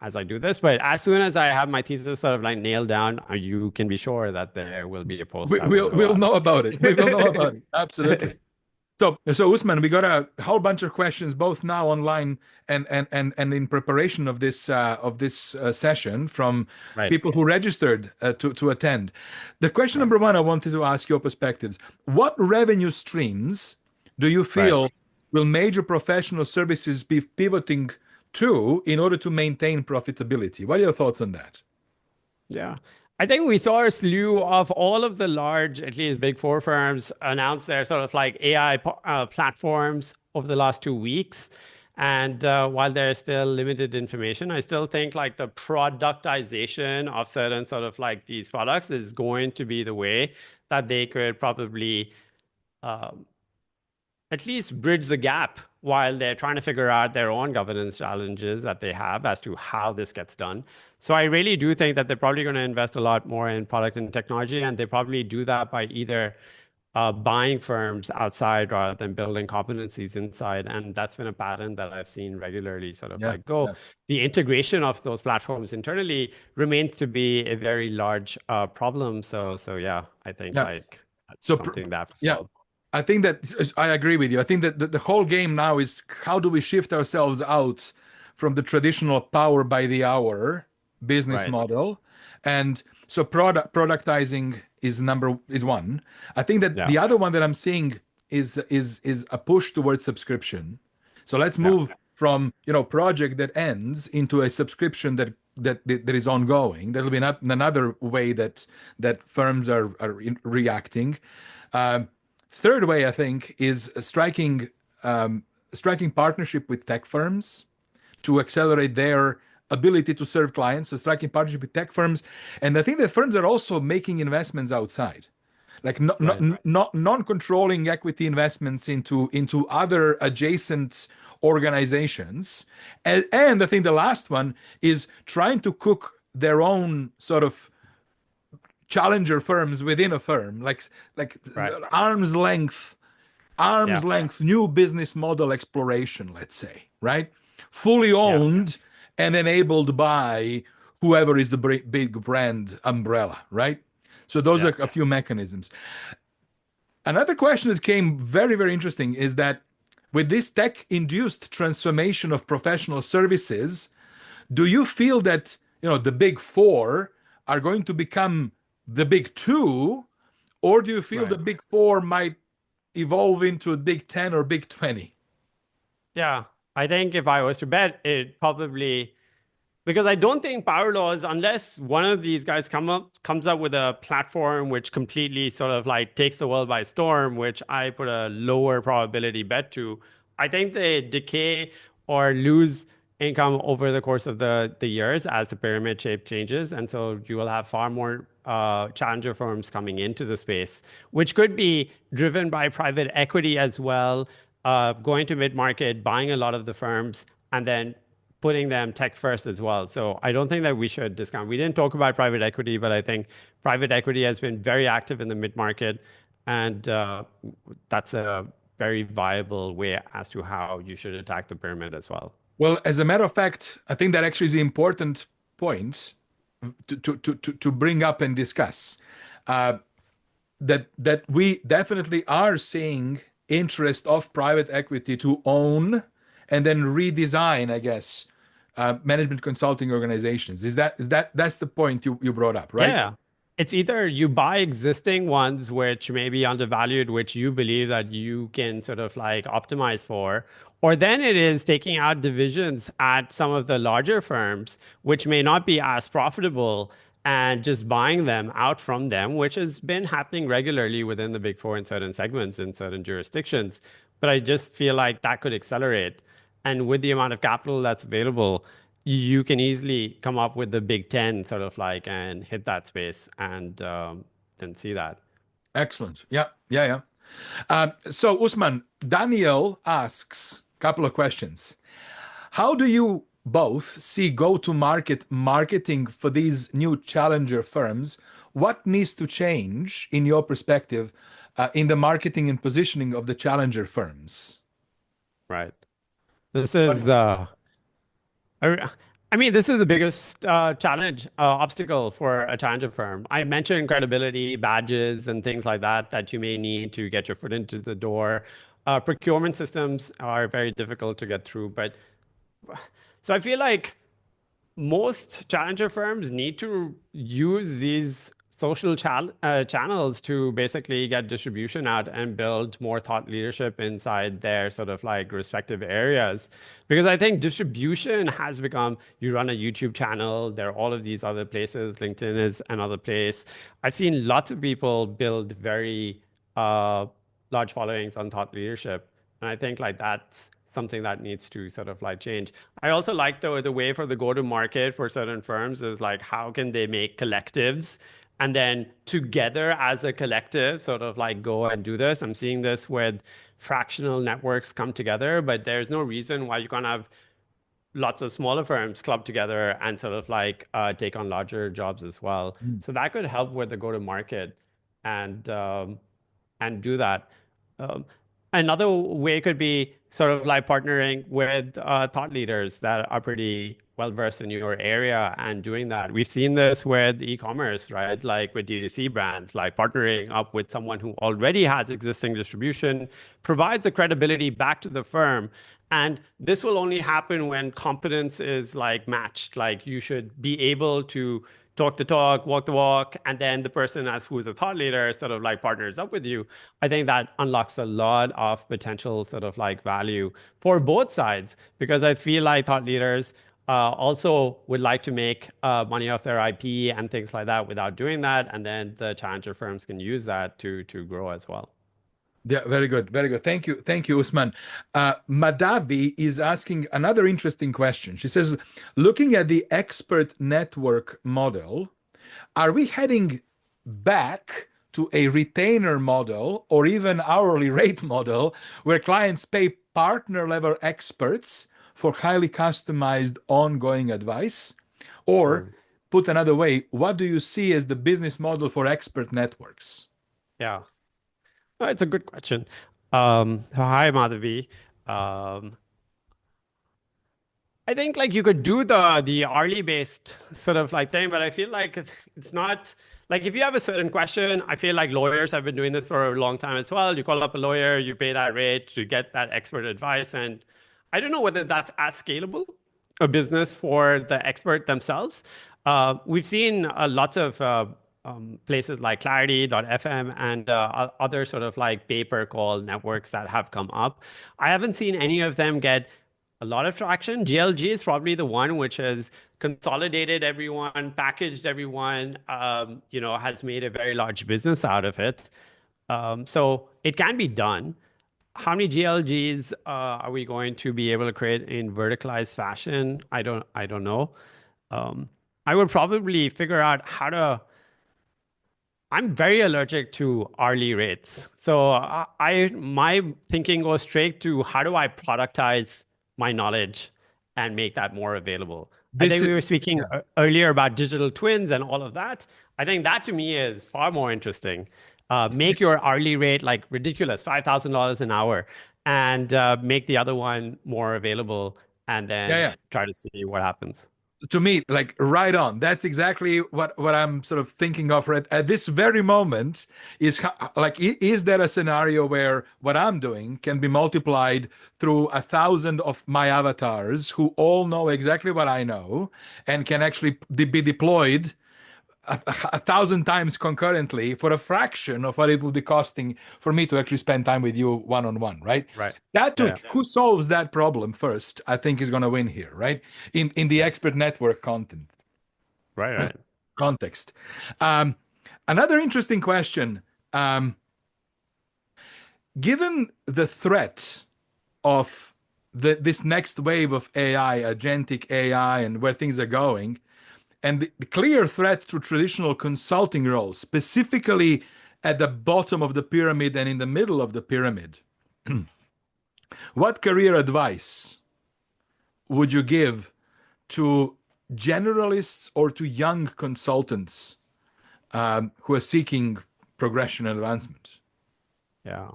as I do this, but as soon as I have my thesis sort of like nailed down, you can be sure that there will be a post We, that will we'll go we'll out. know about it. We will know about it. Absolutely. So Usman, we got a whole bunch of questions both now online and in preparation of this session from Right, people who registered to attend. The question right, number one, I wanted to ask your perspectives. What revenue streams do you right. feel will major professional services be pivoting to in order to maintain profitability? What are your thoughts on that? Yeah. I think we saw a slew of all of the large, at least big four firms, announce their sort of like AI platforms over the last 2 weeks. And while there's still limited information, I still think like the productization of certain sort of like these products is going to be the way that they could probably at least bridge the gap while they're trying to figure out their own governance challenges that they have as to how this gets done. So I really do think that they're probably going to invest a lot more in product and technology, and they probably do that by either buying firms outside rather than building competencies inside. And that's been a pattern that I've seen regularly sort of Yeah, like go. yeah, The integration of those platforms internally remains to be a very large problem. So yeah, I think yeah. like that's So, something they have to yeah, solve. I think that I agree with you. I think that the whole game now is how do we shift ourselves out from the traditional power by the hour business Right. model, and so productizing is one. I think that Yeah. the other one that I'm seeing is a push towards subscription. So let's Yeah. move from project that ends into a subscription that is ongoing. That'll be another way that firms are reacting. Um, Third way, I think, is striking partnership with tech firms to accelerate their ability to serve clients. So striking partnership with tech firms, and I think that firms are also making investments outside, like Right. not non-controlling equity investments into other adjacent organizations. And I think the last one is trying to cook their own sort of challenger firms within a firm, like Right. arm's length Yeah. new business model exploration, let's say, right? Fully Yeah. owned and enabled by whoever is the big brand umbrella, right? So those Yeah. are a few mechanisms. Another question that came very, very interesting is that with this tech induced transformation of professional services, do you feel that the big four are going to become the big two, or do you feel the Right. big four might evolve into a big 10 or big 20? Yeah. I think if I was to bet, it probably because I don't think power laws, unless one of these guys comes up with a platform which completely sort of like takes the world by storm, which I put a lower probability bet to, I think they decay or lose income over the course of the years as the pyramid shape changes. And so you will have far more challenger firms coming into the space, which could be driven by private equity as well, going to mid market, buying a lot of the firms, and then putting them tech first as well. So I don't think that we should discount. We didn't talk about private equity, but I think private equity has been very active in the mid market, and that's a very viable way as to how you should attack the pyramid as well. Well, as a matter of fact, I think that actually is an important point to bring up and discuss. Uh, that we definitely are seeing interest of private equity to own and then redesign, I guess, management consulting organizations. That's the point you brought up, right? Yeah. It's either you buy existing ones which may be undervalued, which you believe that you can sort of like optimize for, or then it is taking out divisions at some of the larger firms, which may not be as profitable and just buying them out from them, which has been happening regularly within the big four in certain segments in certain jurisdictions. But I just feel like that could accelerate. And with the amount of capital that's available, you can easily come up with the Big Ten sort of like and hit that space and then see that. Excellent. Yeah, yeah, yeah. So Usman, Daniel asks a couple of questions. How do you both see go-to-market marketing for these new challenger firms? What needs to change, in your perspective, in the marketing and positioning of the challenger firms? Right. This is, I, I mean, this is the biggest challenge, obstacle for a challenger firm. I mentioned credibility, badges, and things like that that you may need to get your foot into the door. Procurement systems are very difficult to get through, but so I feel like most challenger firms need to use these social channels to basically get distribution out and build more thought leadership inside their sort of like respective areas. Because I think distribution has become, you run a YouTube channel, there are all of these other places, LinkedIn is another place. I've seen lots of people build very uh, large followings on thought leadership. And I think like that's something that needs to sort of like change. I also like the way for the go to market for certain firms is like how can they make collectives and then together as a collective sort of like go and do this. I'm seeing this with fractional networks come together, but there's no reason why you can't have lots of smaller firms club together and sort of like take on larger jobs as well. Mm. So that could help with the go to market and do that. Um, Another way could be sort of like partnering with thought leaders that are pretty well versed in your area and doing that. We've seen this with e-commerce, right? Like with D2C brands, like partnering up with someone who already has existing distribution, provides a credibility back to the firm. And this will only happen when competence is like matched. Like you should be able to talk the talk, walk the walk, and then the person as who's a thought leader sort of like partners up with you. I think that unlocks a lot of potential sort of like value for both sides because I feel like thought leaders also would like to make money off their IP and things like that without doing that, and then the challenger firms can use that to grow as well. Yeah, very good, very good. Thank you, Usman. Madavi is asking another interesting question. She says, looking at the expert network model, are we heading back to a retainer model or even hourly rate model where clients pay partner level experts for highly customized ongoing advice? Or, Mm. put another way, what do you see as the business model for expert networks? Yeah. It's a good question. Hi, Madhavi. Um, I think like you could do the hourly based sort of like thing, but I feel like it's not like if you have a certain question, I feel like lawyers have been doing this for a long time as well. You call up a lawyer, you pay that rate to get that expert advice, and I don't know whether that's as scalable a business for the expert themselves. We've seen lots of places like Clarity.fm and other sort of like pay per call networks that have come up. I haven't seen any of them get a lot of traction. GLG is probably the one which has consolidated everyone, packaged everyone, has made a very large business out of it. So it can be done. How many GLGs are we going to be able to create in verticalized fashion? I don't know. Um, I would probably figure out how to. I'm very allergic to hourly rates. So my thinking goes straight to how do I productize my knowledge and make that more available. I This think is, we were speaking yeah. earlier about digital twins and all of that. I think that to me is far more interesting. Make your hourly rate like ridiculous, $5,000 an hour, and make the other one more available, and Yeah, then yeah. try to see what happens. To me, like right on. That's exactly what I'm sort of thinking of right at this very moment is like, is there a scenario where what I'm doing can be multiplied through 1,000 of my avatars who all know exactly what I know and can actually be deployed 1,000 times concurrently for a fraction of what it would be costing for me to actually spend time with you one on one, right? Right. That Yeah. too, Yeah. who solves that problem first, I think is going to win here, right? In the Yeah. expert network content Right. Right. context. Um, Another interesting question. Um, Given the threat of this next wave of AI, agentic AI, and where things are going, and the clear threat to traditional consulting roles, specifically at the bottom of the pyramid and in the middle of the pyramid, what career advice would you give to generalists or to young consultants who are seeking progression and advancement? Yeah.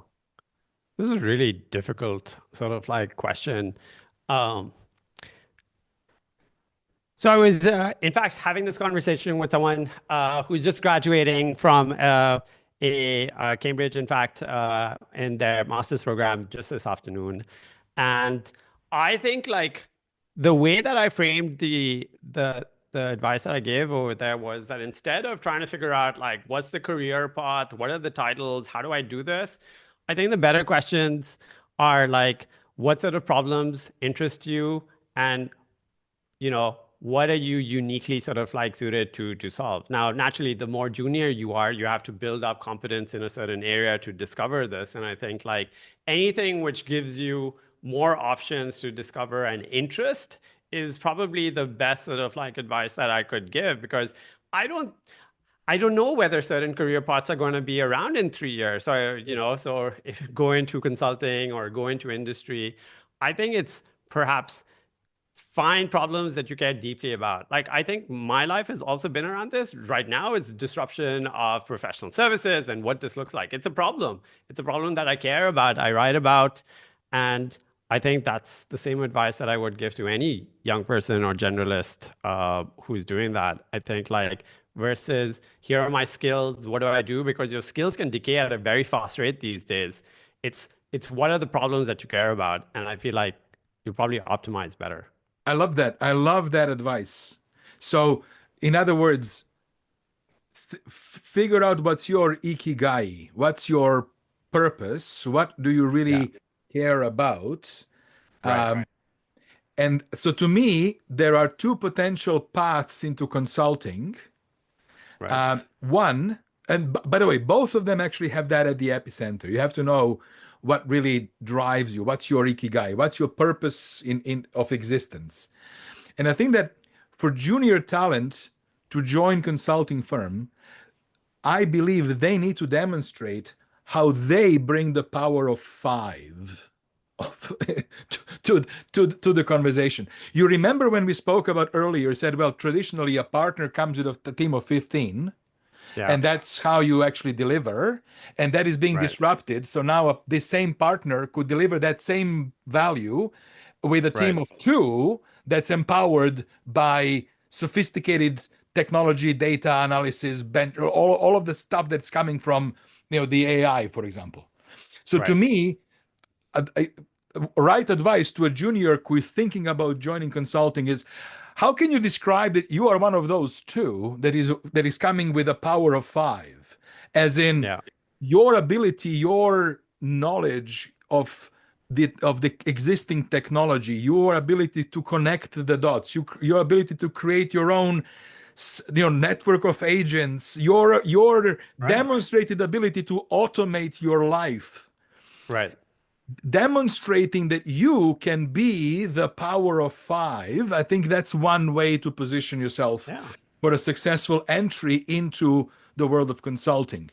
This is a really difficult sort of like question. Um, so I was, in fact, having this conversation with someone who's just graduating from Cambridge, in fact, in their master's program just this afternoon. And I think like the way that I framed the the advice that I gave over there was that instead of trying to figure out like what's the career path, what are the titles, how do I do this? I think the better questions are like what sort of problems interest you and what are you uniquely sort of like suited to solve? Now, naturally, the more junior you are, you have to build up competence in a certain area to discover this. And I think like anything which gives you more options to discover an interest is probably the best sort of like advice that I could give because I don't I don't know whether certain career paths are going to be around in 3 years. So, Yes. so if you go into consulting or go into industry, I think it's perhaps find problems that you care deeply about. Like, I think my life has also been around this. Right now, it's disruption of professional services and what this looks like. It's a problem. It's a problem that I care about, I write about. And I think that's the same advice that I would give to any young person or generalist who's doing that. I think, like, versus here are my skills, what do I do? Because your skills can decay at a very fast rate these days. It's what are the problems that you care about? And I feel like you probably optimize better. I love that. I love that advice. So, in other words, figure out what's your ikigai, what's your purpose, what do you Yeah. really care about. Right. Um, and so, to me, there are two potential paths into consulting. Right. One, and by the way, both of them actually have that at the epicenter. You have to know what really drives you, what's your ikigai, what's your purpose in of existence. And I think that for junior talent to join consulting firm, I believe that they need to demonstrate how they bring the power of five of, to the conversation. You remember when we spoke about earlier, said, well, traditionally a partner comes with a team of 15, Yeah. and that's how you actually deliver, and that is being Right. disrupted. So now this same partner could deliver that same value with a team Right. of two that's empowered by sophisticated technology, data analysis, all of the stuff that's coming from the AI, for example. So to Right. me, a right advice to a junior who is thinking about joining consulting is, how can you describe that you are one of those two that is coming with a power of five, as in Yeah. your ability, your knowledge of the existing technology, your ability to connect the dots, your ability to create your own network of agents, your Right. demonstrated ability to automate your life, Right. demonstrating that you can be the power of five. I think that's one way to position yourself Yeah. for a successful entry into the world of consulting.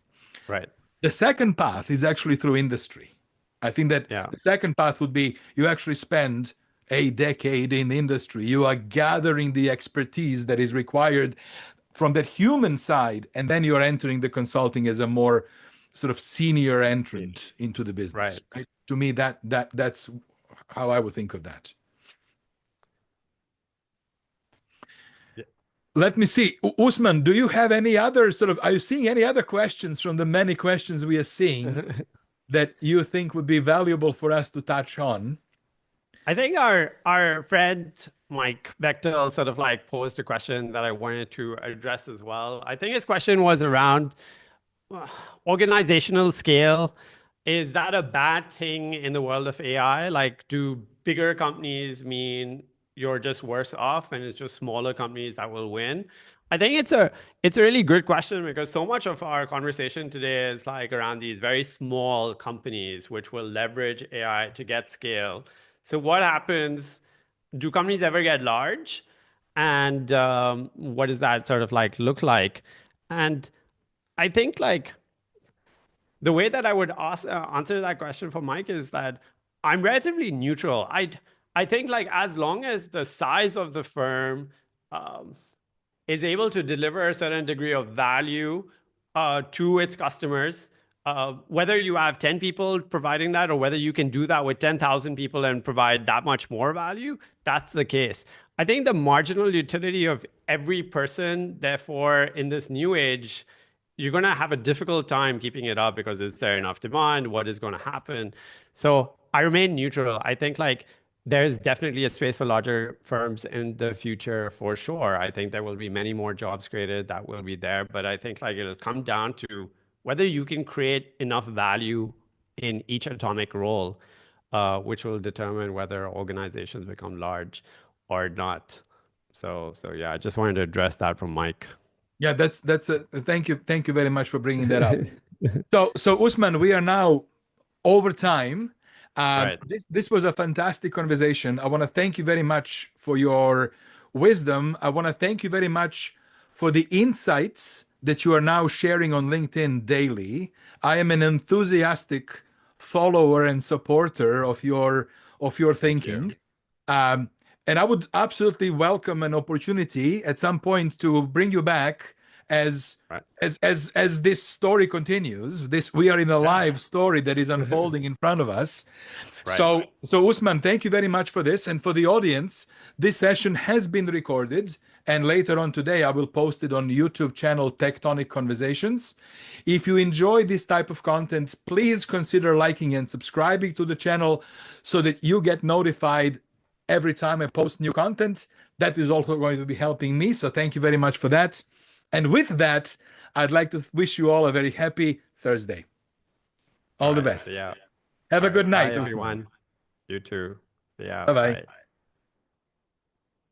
Right. The second path is actually through industry. I think that Yeah. the second path would be you actually spend a decade in industry. You are gathering the expertise that is required from that human side, and then you're entering the consulting as a more sort of senior See. entrant into the business. Right. Right? To me, that's how I would think of that. Yeah. Let me see. Usman, do you have any other are you seeing any other questions from the many questions we are seeing that you think would be valuable for us to touch on? I think our friend Mike Bechtel sort of like posed a question that I wanted to address as well. I think his question was around uh, organizational scale. Is that a bad thing in the world of AI? Like, do bigger companies mean you're just worse off and it's just smaller companies that will win? I think it's a really good question because so much of our conversation today is like around these very small companies which will leverage AI to get scale. So what happens? Do companies ever get large? And what does that sort of like look like? And I think like the way that I would answer that question for Mike is that I'm relatively neutral. I think like as long as the size of the firm um, is able to deliver a certain degree of value to its customers, whether you have 10 people providing that or whether you can do that with 10,000 people and provide that much more value, that's the case. I think the marginal utility of every person, therefore, in this new age, you're going to have a difficult time keeping it up because is there enough demand? What is going to happen? So I remain neutral. I think like there's definitely a space for larger firms in the future for sure. I think there will be many more jobs created that will be there, but I think like it'll come down to whether you can create enough value in each atomic role, which will determine whether organizations become large or not. So yeah, I just wanted to address that from Mike. Yeah, that's a thank you very much for bringing that up. So Usman, we are now over time. Right. This was a fantastic conversation. I want to thank you very much for your wisdom. I want to thank you very much for the insights that you are now sharing on LinkedIn daily. I am an enthusiastic follower and supporter of your Thank you. thinking. Um, and I would absolutely welcome an opportunity at some point to bring you back as Right. as this story continues. This we are in a Yeah. live story that is unfolding in front of us. Right. So Usman, thank you very much for this. And for the audience, this session has been recorded. And later on today, I will post it on YouTube channel TechTonic Conversations. If you enjoy this type of content, please consider liking and subscribing to the channel so that you get notified every time I post new content. That is also going to be helping me. So thank you very much for that. And with that, I'd like to wish you all a very happy Thursday. All All the right. See best. ya. Have All a good right. Bye, night, Usman. everyone. You too. See ya. Bye bye. Bye.